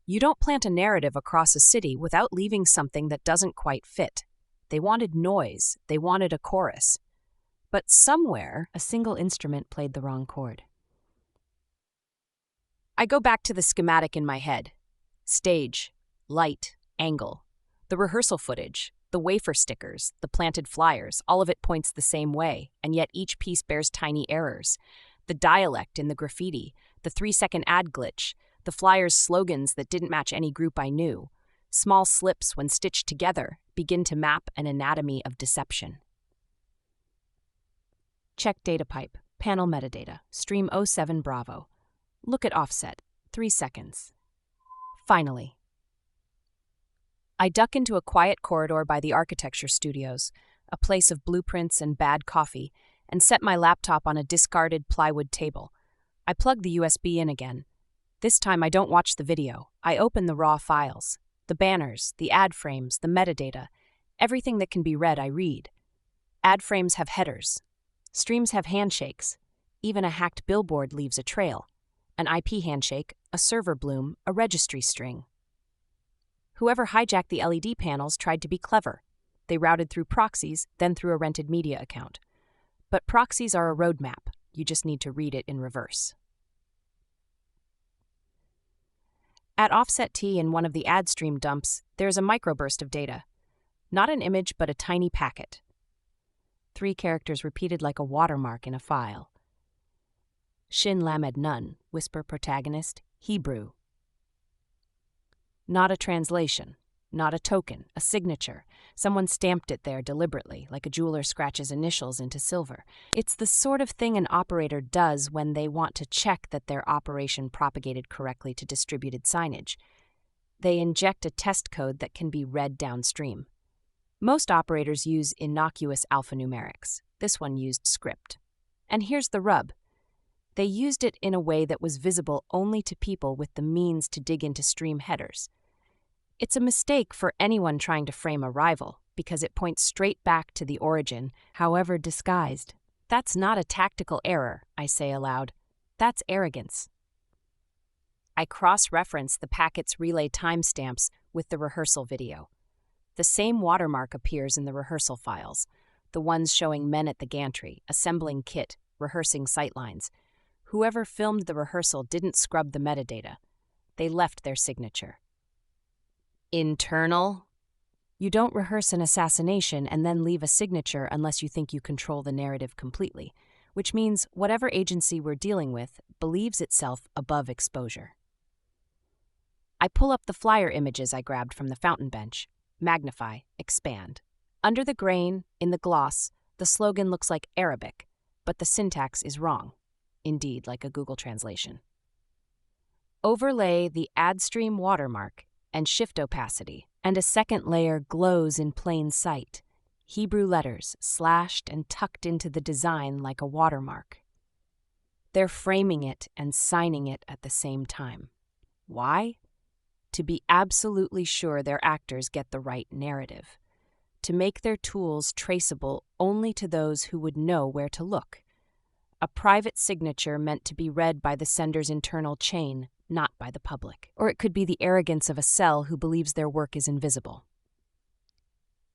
You don't plant a narrative across a city without leaving something that doesn't quite fit. They wanted noise. They wanted a chorus. But somewhere, a single instrument played the wrong chord. I go back to the schematic in my head. Stage, light, angle. The rehearsal footage, the wafer stickers, the planted flyers, all of it points the same way, and yet each piece bears tiny errors. The dialect in the graffiti, the 3-second ad glitch, the flyer's slogans that didn't match any group I knew. Small slips, when stitched together, begin to map an anatomy of deception. Check data pipe, panel metadata, stream 07 Bravo. Look at offset, 3 seconds. Finally. I duck into a quiet corridor by the architecture studios, a place of blueprints and bad coffee, and set my laptop on a discarded plywood table. I plug the USB in again. This time I don't watch the video. I open the raw files. The banners, the ad frames, the metadata. Everything that can be read, I read. Ad frames have headers. Streams have handshakes. Even a hacked billboard leaves a trail. An IP handshake, a server bloom, a registry string. Whoever hijacked the LED panels tried to be clever. They routed through proxies, then through a rented media account. But proxies are a roadmap. You just need to read it in reverse. At offset T in one of the ad stream dumps, there's a microburst of data. Not an image, but a tiny packet. 3 characters repeated like a watermark in a file. Shin Lamed Nun, whisper protagonist, Hebrew. Not a translation, not a token, a signature. Someone stamped it there deliberately, like a jeweler scratches initials into silver. It's the sort of thing an operator does when they want to check that their operation propagated correctly to distributed signage. They inject a test code that can be read downstream. Most operators use innocuous alphanumerics. This one used script. And here's the rub. They used it in a way that was visible only to people with the means to dig into stream headers. It's a mistake for anyone trying to frame a rival, because it points straight back to the origin, however disguised. That's not a tactical error, I say aloud. That's arrogance. I cross-reference the packet's relay timestamps with the rehearsal video. The same watermark appears in the rehearsal files, the ones showing men at the gantry, assembling kit, rehearsing sightlines. Whoever filmed the rehearsal didn't scrub the metadata. They left their signature. Internal? You don't rehearse an assassination and then leave a signature unless you think you control the narrative completely, which means whatever agency we're dealing with believes itself above exposure. I pull up the flyer images I grabbed from the fountain bench, magnify, expand. Under the grain, in the gloss, the slogan looks like Arabic, but the syntax is wrong. Indeed, like a Google translation. Overlay the AdStream watermark and shift opacity, and a second layer glows in plain sight. Hebrew letters slashed and tucked into the design like a watermark. They're framing it and signing it at the same time. Why? To be absolutely sure their actors get the right narrative. To make their tools traceable only to those who would know where to look. A private signature meant to be read by the sender's internal chain, not by the public. Or it could be the arrogance of a cell who believes their work is invisible.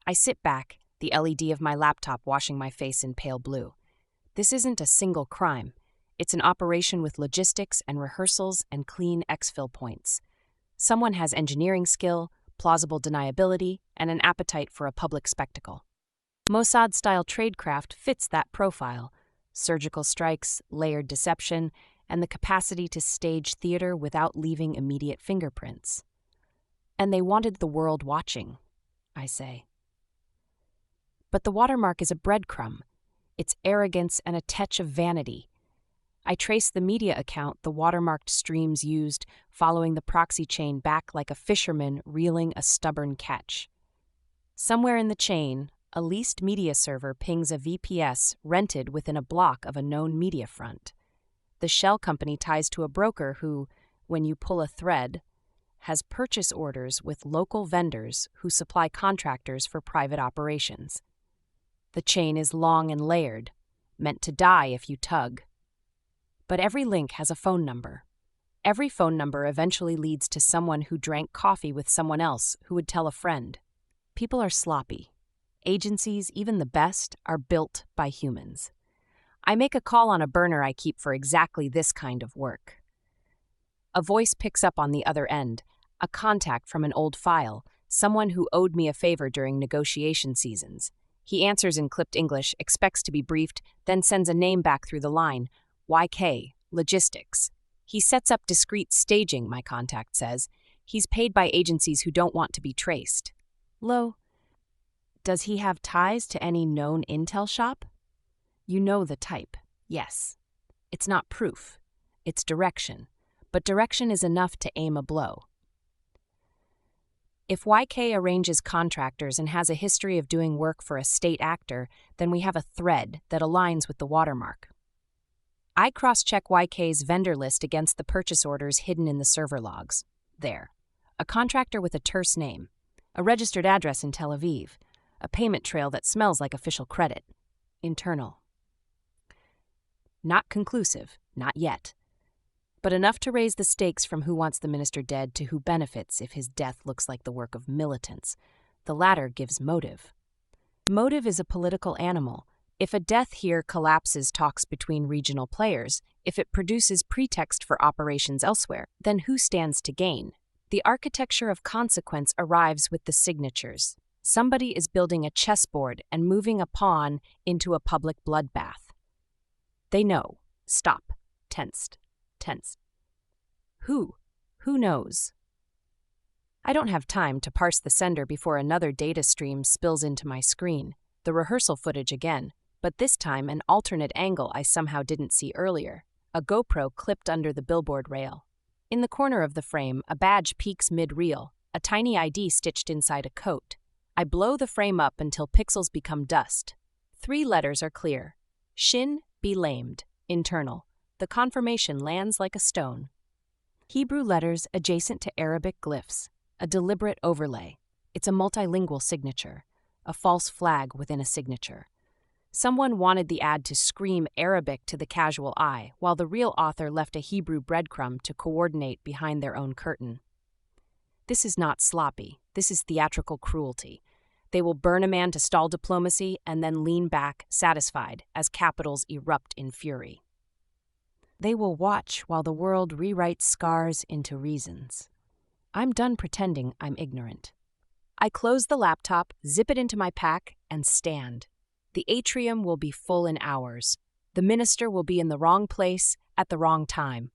I sit back, the LED of my laptop washing my face in pale blue. This isn't a single crime. It's an operation with logistics and rehearsals and clean exfil points. Someone has engineering skill, plausible deniability, and an appetite for a public spectacle. Mossad-style tradecraft fits that profile. Surgical strikes, layered deception, and the capacity to stage theater without leaving immediate fingerprints. And they wanted the world watching, I say. But the watermark is a breadcrumb. It's arrogance and a touch of vanity. I trace the media account the watermarked streams used, following the proxy chain back like a fisherman reeling a stubborn catch. Somewhere in the chain, a leased media server pings a VPS rented within a block of a known media front. The shell company ties to a broker who, when you pull a thread, has purchase orders with local vendors who supply contractors for private operations. The chain is long and layered, meant to die if you tug. But every link has a phone number. Every phone number eventually leads to someone who drank coffee with someone else who would tell a friend. People are sloppy. Agencies, even the best, are built by humans. I make a call on a burner I keep for exactly this kind of work. A voice picks up on the other end, a contact from an old file, someone who owed me a favor during negotiation seasons. He answers in clipped English, expects to be briefed, then sends a name back through the line. YK, Logistics. He sets up discreet staging, my contact says. He's paid by agencies who don't want to be traced. Lo, does he have ties to any known intel shop? You know the type, yes. It's not proof, it's direction, but direction is enough to aim a blow. If YK arranges contractors and has a history of doing work for a state actor, then we have a thread that aligns with the watermark. I cross-check YK's vendor list against the purchase orders hidden in the server logs. There. A contractor with a terse name. A registered address in Tel Aviv. A payment trail that smells like official credit. Internal. Not conclusive, not yet. But enough to raise the stakes from who wants the minister dead to who benefits if his death looks like the work of militants. The latter gives motive. Motive is a political animal. If a death here collapses talks between regional players, if it produces pretext for operations elsewhere, then who stands to gain? The architecture of consequence arrives with the signatures. Somebody is building a chessboard and moving a pawn into a public bloodbath. They know. Stop. Tensed. Tense. Who? Who knows? I don't have time to parse the sender before another data stream spills into my screen. The rehearsal footage again. But this time an alternate angle I somehow didn't see earlier, a GoPro clipped under the billboard rail. In the corner of the frame, a badge peeks mid-reel, a tiny ID stitched inside a coat. I blow the frame up until pixels become dust. 3 letters are clear. Shin, be lamed, internal. The confirmation lands like a stone. Hebrew letters adjacent to Arabic glyphs, a deliberate overlay. It's a multilingual signature, a false flag within a signature. Someone wanted the ad to scream Arabic to the casual eye, while the real author left a Hebrew breadcrumb to coordinate behind their own curtain. This is not sloppy. This is theatrical cruelty. They will burn a man to stall diplomacy and then lean back, satisfied, as capitals erupt in fury. They will watch while the world rewrites scars into reasons. I'm done pretending I'm ignorant. I close the laptop, zip it into my pack, and stand. The atrium will be full in hours. The minister will be in the wrong place at the wrong time.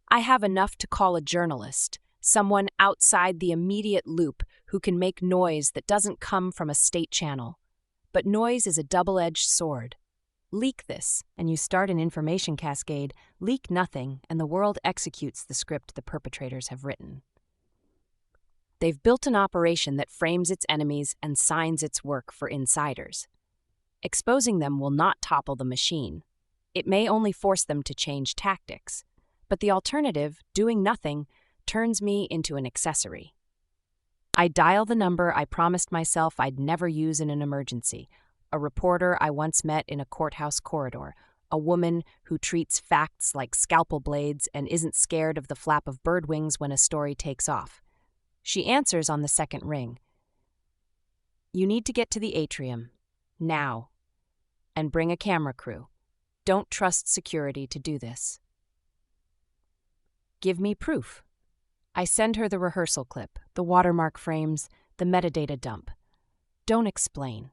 I have enough to call a journalist, someone outside the immediate loop who can make noise that doesn't come from a state channel. But noise is a double-edged sword. Leak this, and you start an information cascade. Leak nothing, and the world executes the script the perpetrators have written. They've built an operation that frames its enemies and signs its work for insiders. Exposing them will not topple the machine. It may only force them to change tactics. But the alternative, doing nothing, turns me into an accessory. I dial the number I promised myself I'd never use in an emergency, a reporter I once met in a courthouse corridor, a woman who treats facts like scalpel blades and isn't scared of the flap of bird wings when a story takes off. She answers on the second ring. You need to get to the atrium, now, and bring a camera crew. Don't trust security to do this. Give me proof. I send her the rehearsal clip, the watermark frames, the metadata dump. Don't explain.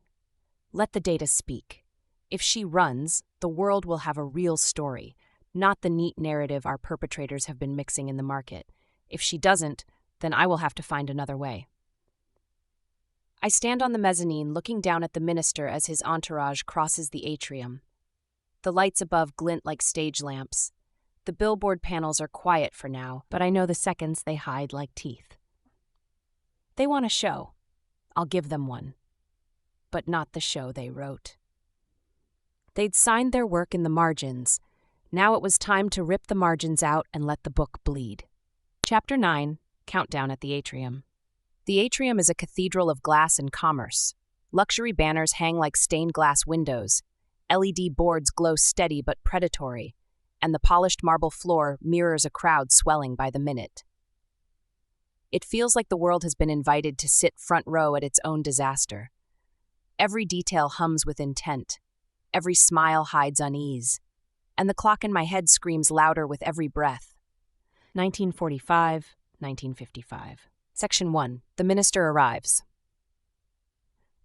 Let the data speak. If she runs, the world will have a real story, not the neat narrative our perpetrators have been mixing in the market. If she doesn't, then I will have to find another way. I stand on the mezzanine looking down at the minister as his entourage crosses the atrium. The lights above glint like stage lamps. The billboard panels are quiet for now, but I know the seconds they hide like teeth. They want a show. I'll give them one. But not the show they wrote. They'd signed their work in the margins. Now it was time to rip the margins out and let the book bleed. Chapter 9, Countdown at the Atrium. The atrium is a cathedral of glass and commerce. Luxury banners hang like stained glass windows. LED boards glow steady but predatory, and the polished marble floor mirrors a crowd swelling by the minute. It feels like the world has been invited to sit front row at its own disaster. Every detail hums with intent. Every smile hides unease. And the clock in my head screams louder with every breath. 1945, 1955. Section 1. The Minister Arrives.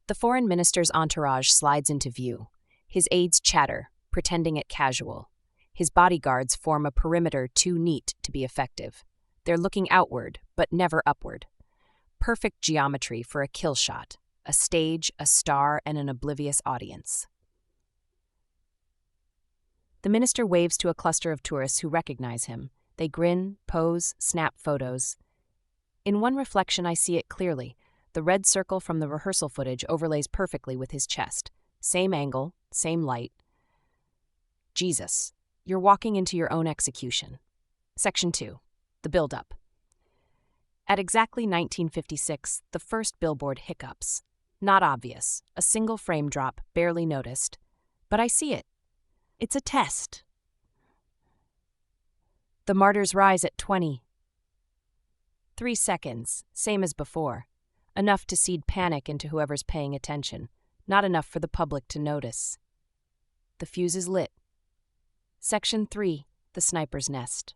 The foreign minister's entourage slides into view. His aides chatter, pretending it casual. His bodyguards form a perimeter too neat to be effective. They're looking outward, but never upward. Perfect geometry for a kill shot, a stage, a star, and an oblivious audience. The minister waves to a cluster of tourists who recognize him. They grin, pose, snap photos. In one reflection, I see it clearly. The red circle from the rehearsal footage overlays perfectly with his chest. Same angle, same light. Jesus, you're walking into your own execution. Section 2. The build-up. At exactly 1956, the first billboard hiccups. Not obvious, a single frame drop, barely noticed. But I see it. It's a test. The martyrs rise at 20. 3 seconds, same as before. Enough to seed panic into whoever's paying attention. Not enough for the public to notice. The fuse is lit. Section 3. The sniper's nest.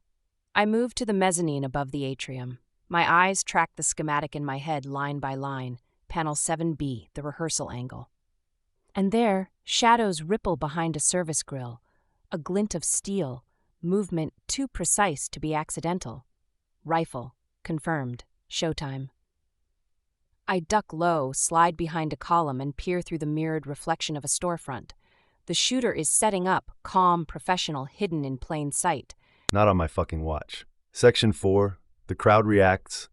I move to the mezzanine above the atrium. My eyes track the schematic in my head line by line. Panel 7B, the rehearsal angle. And there, shadows ripple behind a service grill. A glint of steel. Movement too precise to be accidental. Rifle. Confirmed. Showtime. I duck low, slide behind a column, and peer through the mirrored reflection of a storefront. The shooter is setting up, calm, professional, hidden in plain sight. Not on my fucking watch. Section 4. The crowd reacts.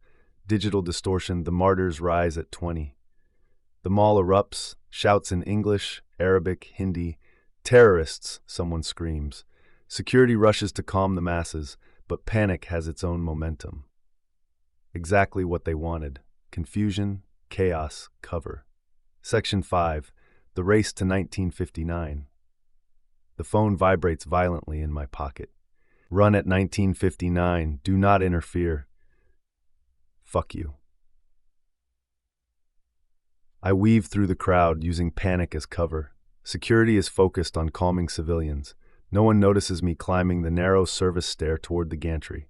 Digital distortion. The martyrs rise at 20. The mall erupts. Shouts in English, Arabic, Hindi. Terrorists, someone screams. Security rushes to calm the masses, but panic has its own momentum. Exactly what they wanted. Confusion, chaos, cover. Section 5. The race to 1959. The phone vibrates violently in my pocket. Run at 1959. Do not interfere. Fuck you. I weave through the crowd using panic as cover. Security is focused on calming civilians. No one notices me climbing the narrow service stair toward the gantry.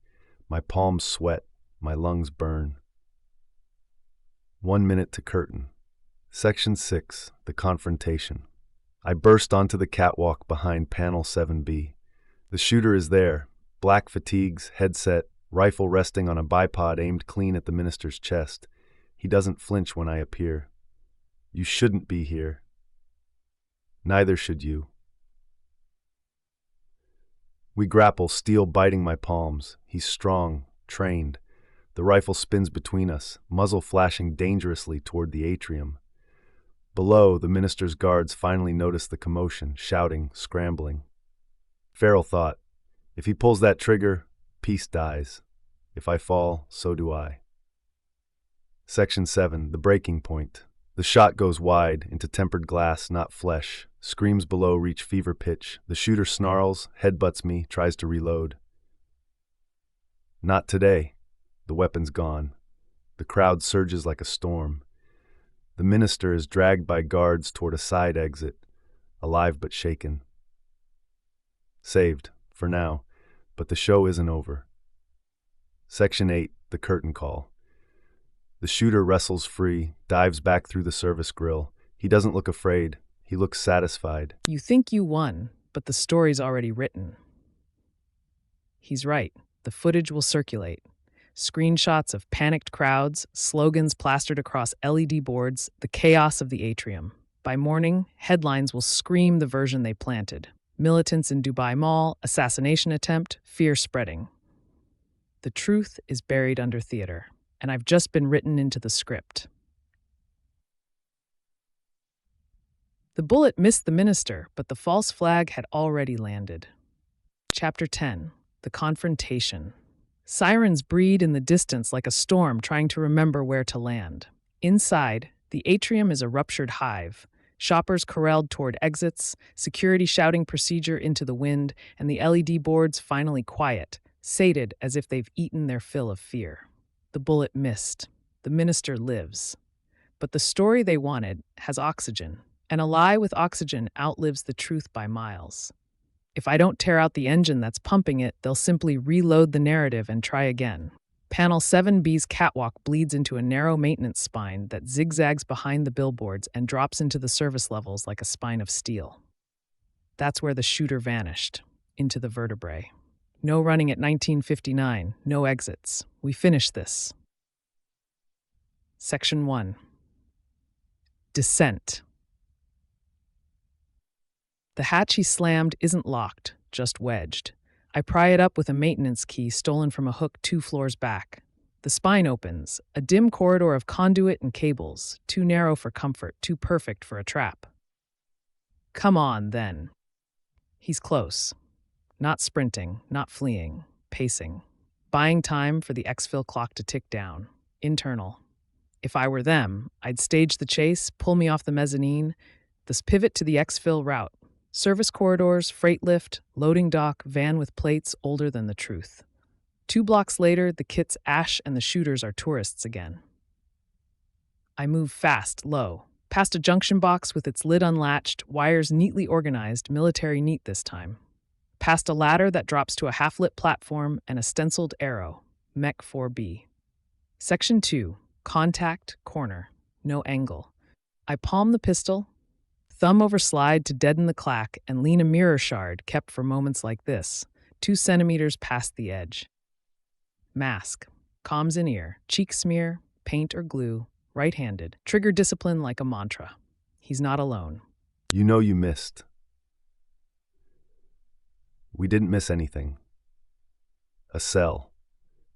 My palms sweat, my lungs burn. 1 minute to curtain. Section 6, the confrontation. I burst onto the catwalk behind panel 7B. The shooter is there, black fatigues, headset, rifle resting on a bipod aimed clean at the minister's chest. He doesn't flinch when I appear. You shouldn't be here. Neither should you. We grapple, steel biting my palms. He's strong, trained. The rifle spins between us, muzzle flashing dangerously toward the atrium. Below, the minister's guards finally notice the commotion, shouting, scrambling. Farrell thought, if he pulls that trigger, peace dies. If I fall, so do I. Section 7, the breaking point. The shot goes wide, into tempered glass, not flesh. Screams below reach fever pitch. The shooter snarls, headbutts me, tries to reload. Not today. The weapon's gone. The crowd surges like a storm. The minister is dragged by guards toward a side exit, alive but shaken. Saved, for now, but the show isn't over. Section 8, the curtain call. The shooter wrestles free, dives back through the service grill. He doesn't look afraid. He looks satisfied. You think you won, but the story's already written. He's right. The footage will circulate. Screenshots of panicked crowds, slogans plastered across LED boards, the chaos of the atrium. By morning, headlines will scream the version they planted. Militants in Dubai Mall, assassination attempt, fear spreading. The truth is buried under theater, and I've just been written into the script. The bullet missed the minister, but the false flag had already landed. Chapter 10, the confrontation. Sirens breed in the distance like a storm trying to remember where to land. Inside, the atrium is a ruptured hive. Shoppers corralled toward exits, security shouting procedure into the wind, and the LED boards finally quiet, sated as if they've eaten their fill of fear. The bullet missed. The minister lives. But the story they wanted has oxygen, and a lie with oxygen outlives the truth by miles. If I don't tear out the engine that's pumping it, they'll simply reload the narrative and try again. Panel 7B's catwalk bleeds into a narrow maintenance spine that zigzags behind the billboards and drops into the service levels like a spine of steel. That's where the shooter vanished, into the vertebrae. No running at 1959, no exits. We finish this. Section 1. Descent. The hatch he slammed isn't locked, just wedged. I pry it up with a maintenance key stolen from a hook 2 floors back. The spine opens, a dim corridor of conduit and cables, too narrow for comfort, too perfect for a trap. Come on, then. He's close. Not sprinting, not fleeing, pacing. Buying time for the exfil clock to tick down. Internal. If I were them, I'd stage the chase, pull me off the mezzanine, thus pivot to the exfil route. Service corridors, freight lift, loading dock, van with plates older than the truth. 2 blocks later, the kit's ash and the shooters are tourists again. I move fast, low, past a junction box with its lid unlatched, wires neatly organized, military neat this time. Past a ladder that drops to a half-lit platform and a stenciled arrow, Mech 4B. Section 2, contact, corner, no angle. I palm the pistol, thumb over slide to deaden the clack, and lean a mirror shard kept for moments like this, 2 centimeters past the edge. Mask, comms in ear, cheek smear, paint or glue, right-handed, trigger discipline like a mantra. He's not alone. You know you missed. We didn't miss anything. A cell.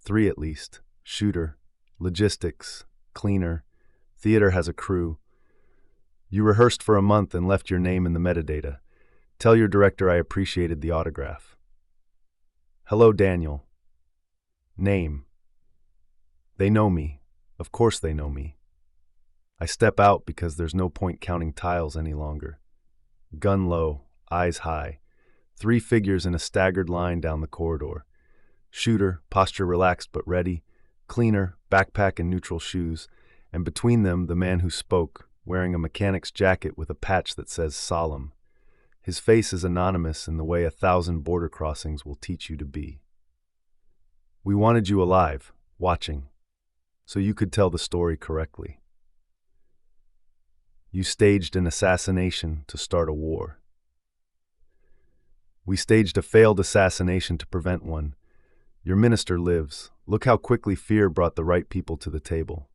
3 at least. Shooter, logistics, cleaner, theater has a crew. You rehearsed for a month and left your name in the metadata. Tell your director I appreciated the autograph. Hello, Daniel. Name. They know me. Of course they know me. I step out because there's no point counting tiles any longer. Gun low, eyes high. 3 figures in a staggered line down the corridor. Shooter, posture relaxed but ready. Cleaner, backpack and neutral shoes. And between them, the man who spoke, wearing a mechanic's jacket with a patch that says solemn. His face is anonymous in the way 1,000 border crossings will teach you to be. We wanted you alive, watching, so you could tell the story correctly. You staged an assassination to start a war. We staged a failed assassination to prevent one. Your minister lives. Look how quickly fear brought the right people to the table.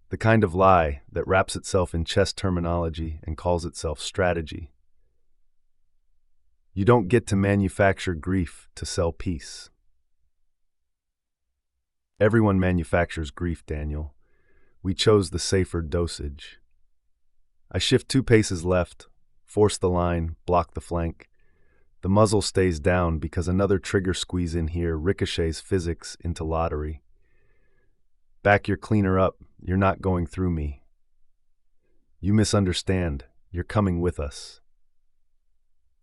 The kind of lie that wraps itself in chess terminology and calls itself strategy. You don't get to manufacture grief to sell peace. Everyone manufactures grief, Daniel. We chose the safer dosage. I shift 2 paces left, force the line, block the flank. The muzzle stays down because another trigger squeeze in here ricochets physics into lottery. Back your cleaner up, you're not going through me. You misunderstand, you're coming with us.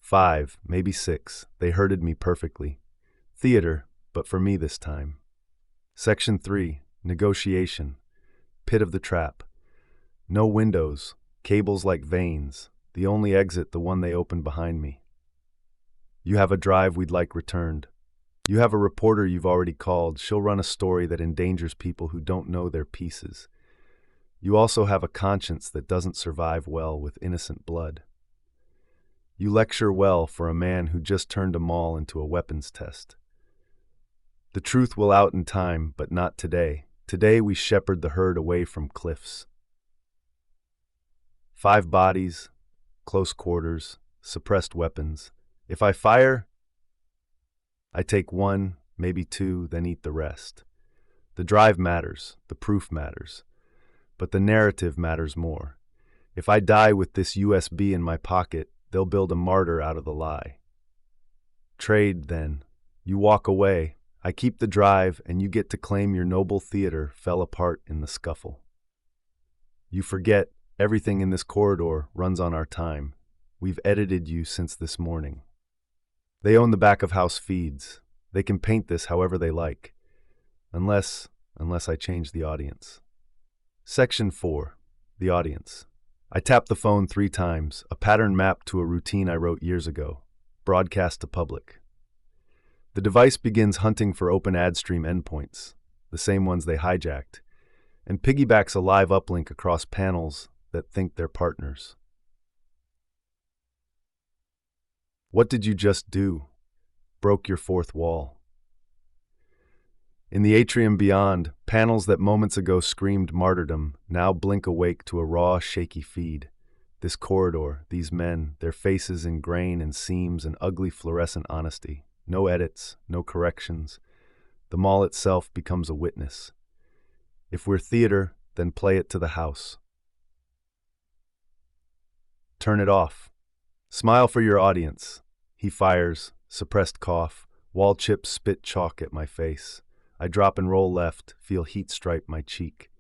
5, maybe 6, they herded me perfectly. Theater, but for me this time. Section 3, negotiation. Pit of the trap. No windows, cables like veins. The only exit, the one they opened behind me. You have a drive we'd like returned. You have a reporter you've already called. She'll run a story that endangers people who don't know their pieces. You also have a conscience that doesn't survive well with innocent blood. You lecture well for a man who just turned a mall into a weapons test. The truth will out in time, but not today. Today we shepherd the herd away from cliffs. 5 bodies, close quarters, suppressed weapons. If I fire, I take 1, maybe 2, then eat the rest. The drive matters, the proof matters, but the narrative matters more. If I die with this USB in my pocket, they'll build a martyr out of the lie. Trade, then. You walk away. I keep the drive, and you get to claim your noble theater fell apart in the scuffle. You forget everything in this corridor runs on our time. We've edited you since this morning. They own the back of house feeds. They can paint this however they like. Unless I change the audience. Section 4, the audience. I tap the phone 3 times, a pattern map to a routine I wrote years ago. Broadcast to public. The device begins hunting for open ad stream endpoints, the same ones they hijacked, and piggybacks a live uplink across panels that think they're partners. What did you just do? Broke your 4th wall. In the atrium beyond, panels that moments ago screamed martyrdom now blink awake to a raw, shaky feed. This corridor, these men, their faces in grain and seams and ugly fluorescent honesty. No edits, no corrections. The mall itself becomes a witness. If we're theater, then play it to the house. Turn it off. Smile for your audience. He fires, suppressed cough, wall chips spit chalk at my face. I drop and roll left, feel heat stripe my cheek.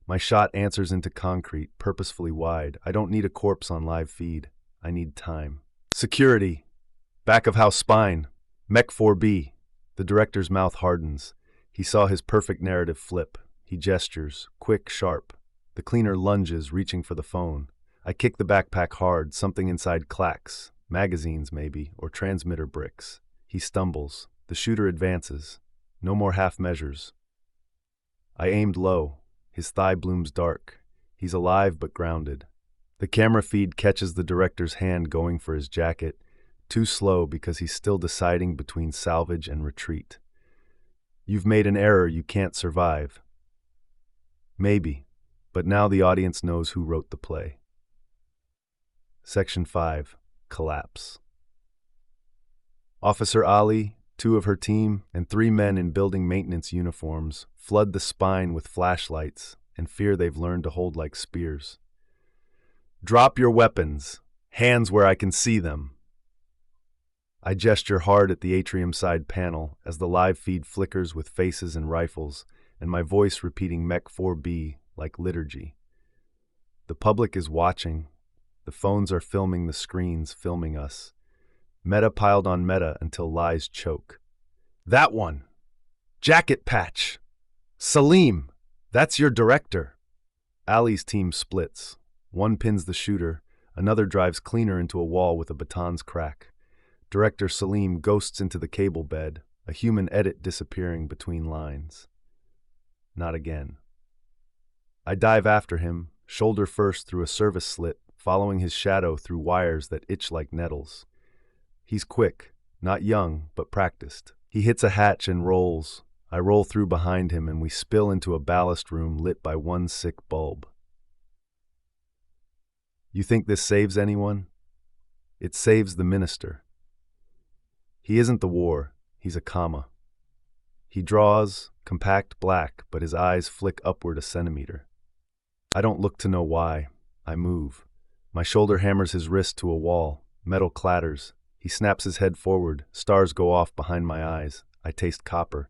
My shot answers into concrete, purposefully wide. I don't need a corpse on live feed. I need time. Security. Back of house spine. Mech 4B. The director's mouth hardens. He saw his perfect narrative flip. He gestures, quick, sharp. The cleaner lunges, reaching for the phone. I kick the backpack hard, something inside clacks. Magazines, maybe, or transmitter bricks. He stumbles. The shooter advances. No more half measures. I aimed low. His thigh blooms dark. He's alive but grounded. The camera feed catches the director's hand going for his jacket, too slow because he's still deciding between salvage and retreat. You've made an error you can't survive. Maybe, but now the audience knows who wrote the play. Section 5, Collapse. Officer Ali, 2 of her team, and 3 men in building maintenance uniforms flood the spine with flashlights and fear they've learned to hold like spears. Drop your weapons, hands where I can see them. I gesture hard at the atrium side panel as the live feed flickers with faces and rifles, and my voice repeating Mech 4B like liturgy. The public is watching. The phones are filming the screens, filming us. Meta piled on meta until lies choke. That one! Jacket Patch! Salim! That's your director! Ali's team splits. One pins the shooter, Another drives cleaner into a wall with a baton's crack. Director Salim ghosts into the cable bed, a human edit disappearing between lines. Not again. I dive after him, shoulder first through a service slit, following his shadow through wires that itch like nettles. He's quick, not young, but practiced. He hits a hatch and rolls. I roll through behind him and we spill into a ballast room lit by one sick bulb. You think this saves anyone? It saves the minister. He isn't the war, he's a comma. He draws, compact black, but his eyes flick upward a centimeter. I don't look to know why. I move. My shoulder hammers his wrist to a wall. Metal clatters. He snaps his head forward. Stars go off behind my eyes. I taste copper.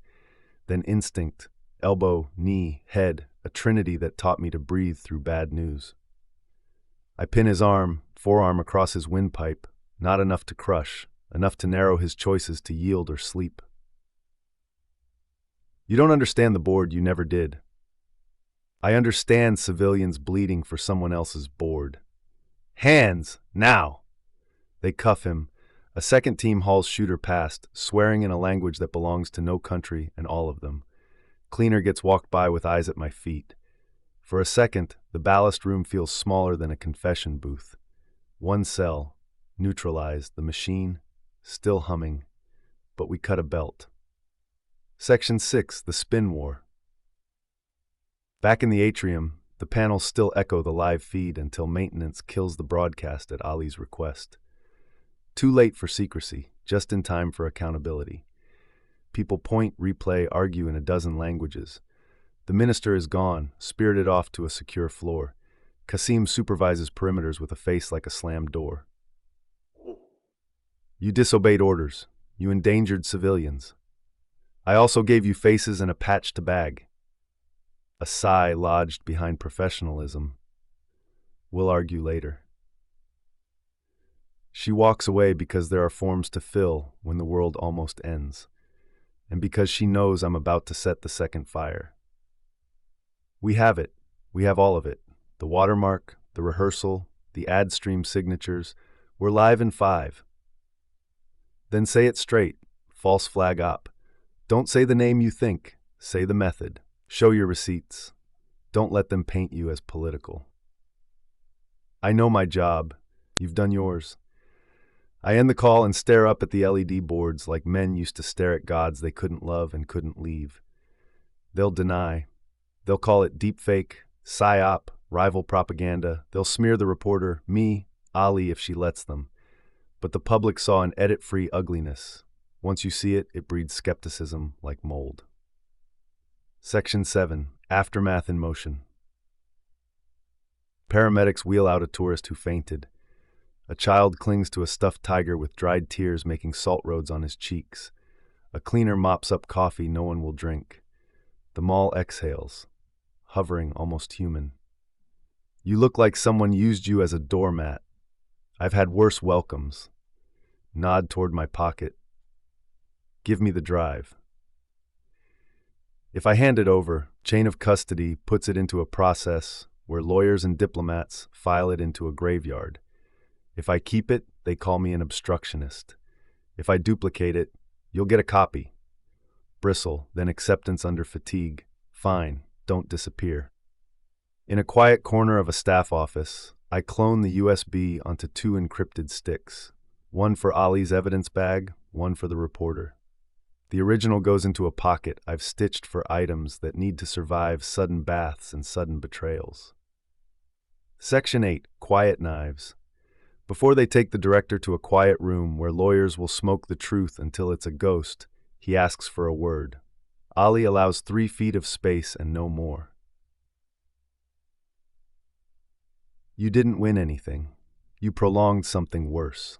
Then instinct. Elbow, knee, head. A trinity that taught me to breathe through bad news. I pin his arm, forearm across his windpipe. Not enough to crush. Enough to narrow his choices to yield or sleep. You don't understand the board, you never did. I understand civilians bleeding for someone else's board. Hands, now! They cuff him. A second team hauls shooter past, swearing in a language that belongs to no country and all of them. Cleaner gets walked by with eyes at my feet. For a second, the ballast room feels smaller than a confession booth. One cell, neutralized, the machine, still humming, but we cut a belt. Section 6, the spin war. Back in the atrium, the panels still echo the live feed until maintenance kills the broadcast at Ali's request. Too late for secrecy, just in time for accountability. People point, replay, argue in a dozen languages. The minister is gone, spirited off to a secure floor. Kasim supervises perimeters with a face like a slammed door. You disobeyed orders. You endangered civilians. I also gave you faces and a patch to bag. A sigh lodged behind professionalism. We'll argue later. She walks away because there are forms to fill when the world almost ends, and because she knows I'm about to set the second fire. We have it. We have all of it. The watermark, the rehearsal, the ad stream signatures. We're live in 5. Then say it straight. False flag up. Don't say the name you think. Say the method. Show your receipts. Don't let them paint you as political. I know my job. You've done yours. I end the call and stare up at the LED boards like men used to stare at gods they couldn't love and couldn't leave. They'll deny. They'll call it deepfake, psyop, rival propaganda. They'll smear the reporter, me, Ali, if she lets them. But the public saw an edit-free ugliness. Once you see it, it breeds skepticism like mold. Section 7. Aftermath in motion. Paramedics wheel out a tourist who fainted. A child clings to a stuffed tiger with dried tears making salt roads on his cheeks. A cleaner mops up coffee no one will drink. The mall exhales, hovering, almost human. You look like someone used you as a doormat. I've had worse welcomes. Nod toward my pocket. Give me the drive. If I hand it over, chain of custody puts it into a process where lawyers and diplomats file it into a graveyard. If I keep it, they call me an obstructionist. If I duplicate it, you'll get a copy. Bristle, then acceptance under fatigue. Fine, don't disappear. In a quiet corner of a staff office, I clone the USB onto 2 encrypted sticks. One for Ali's evidence bag, one for the reporter. The original goes into a pocket I've stitched for items that need to survive sudden baths and sudden betrayals. Section 8. Quiet knives. Before they take the director to a quiet room where lawyers will smoke the truth until it's a ghost, he asks for a word. Ali allows 3 feet of space and no more. You didn't win anything. You prolonged something worse.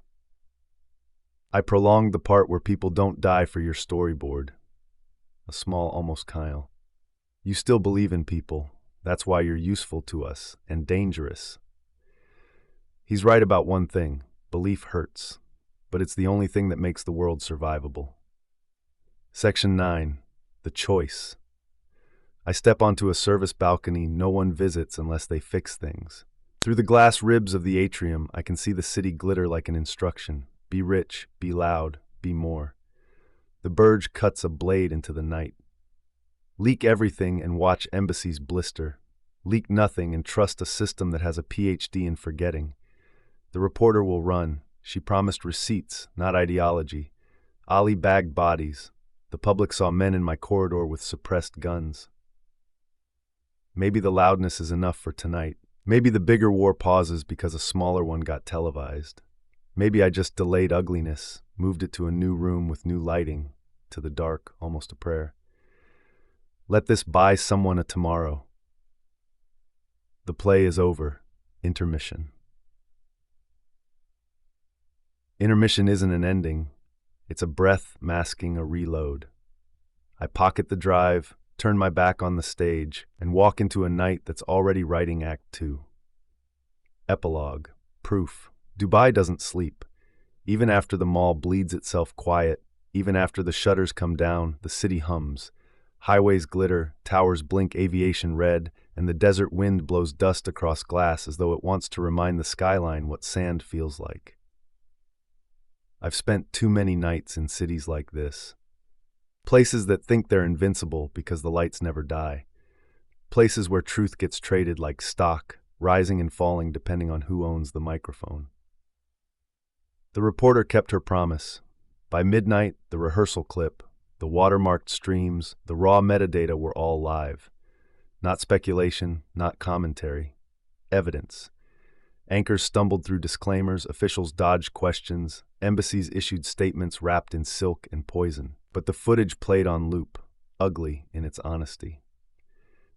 I prolonged the part where people don't die for your storyboard. A small almost Kyle. You still believe in people. That's why you're useful to us, and dangerous. He's right about one thing. Belief hurts. But it's the only thing that makes the world survivable. Section 9. The choice. I step onto a service balcony no one visits unless they fix things. Through the glass ribs of the atrium, I can see the city glitter like an instruction. Be rich, be loud, be more. The Burj cuts a blade into the night. Leak everything and watch embassies blister. Leak nothing and trust a system that has a PhD in forgetting. The reporter will run. She promised receipts, not ideology. Ali bagged bodies. The public saw men in my corridor with suppressed guns. Maybe the loudness is enough for tonight. Maybe the bigger war pauses because a smaller one got televised. Maybe I just delayed ugliness, moved it to a new room with new lighting, to the dark, almost a prayer. Let this buy someone a tomorrow. The play is over. Intermission. Intermission isn't an ending. It's a breath masking a reload. I pocket the drive, turn my back on the stage, and walk into a night that's already writing Act 2. Epilogue. Proof. Dubai doesn't sleep. Even after the mall bleeds itself quiet, even after the shutters come down, the city hums. Highways glitter, towers blink aviation red, and the desert wind blows dust across glass as though it wants to remind the skyline what sand feels like. I've spent too many nights in cities like this. Places that think they're invincible because the lights never die. Places where truth gets traded like stock, rising and falling depending on who owns the microphone. The reporter kept her promise. By midnight, the rehearsal clip, the watermarked streams, the raw metadata were all live. Not speculation, not commentary. Evidence. Anchors stumbled through disclaimers, officials dodged questions, embassies issued statements wrapped in silk and poison. But the footage played on loop, ugly in its honesty.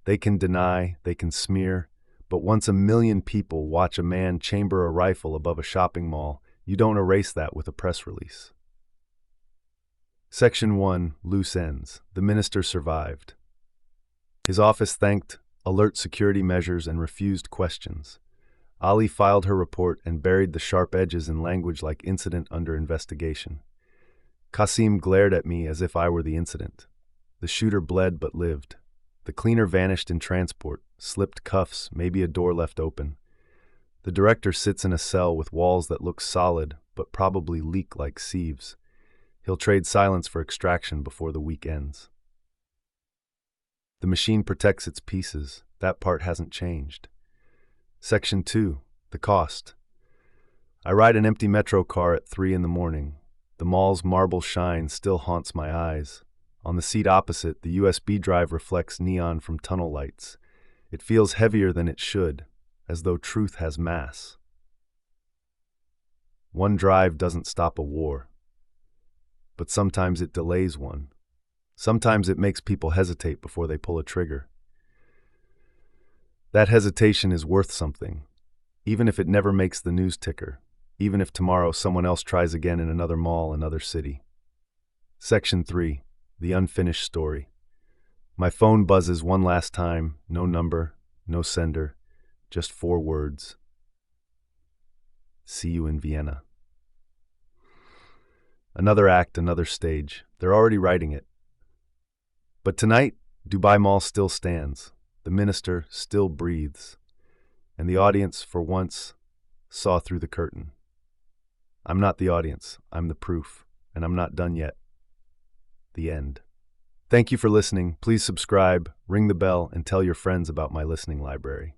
They can deny, they can smear, but once 1 million people watch a man chamber a rifle above a shopping mall, you don't erase that with a press release. Section 1, Loose Ends. The minister survived. His office thanked alert security measures and refused questions. Ali filed her report and buried the sharp edges in language like incident under investigation. Qasim glared at me as if I were the incident. The shooter bled but lived. The cleaner vanished in transport, slipped cuffs, maybe a door left open. The director sits in a cell with walls that look solid but probably leak like sieves. He'll trade silence for extraction before the week ends. The machine protects its pieces. That part hasn't changed. Section 2, the cost. I ride an empty metro car at 3 in the morning. The mall's marble shine still haunts my eyes. On the seat opposite, the USB drive reflects neon from tunnel lights. It feels heavier than it should, as though truth has mass. One drive doesn't stop a war, but sometimes it delays one. Sometimes it makes people hesitate before they pull a trigger. That hesitation is worth something, even if it never makes the news ticker, even if tomorrow someone else tries again in another mall, another city. Section 3, the unfinished story. My phone buzzes one last time, no number, no sender, just 4 words. See you in Vienna. Another act, another stage. They're already writing it. But tonight, Dubai Mall still stands. The minister still breathes. And the audience, for once, saw through the curtain. I'm not the audience. I'm the proof. And I'm not done yet. The end. Thank you for listening. Please subscribe, ring the bell, and tell your friends about my listening library.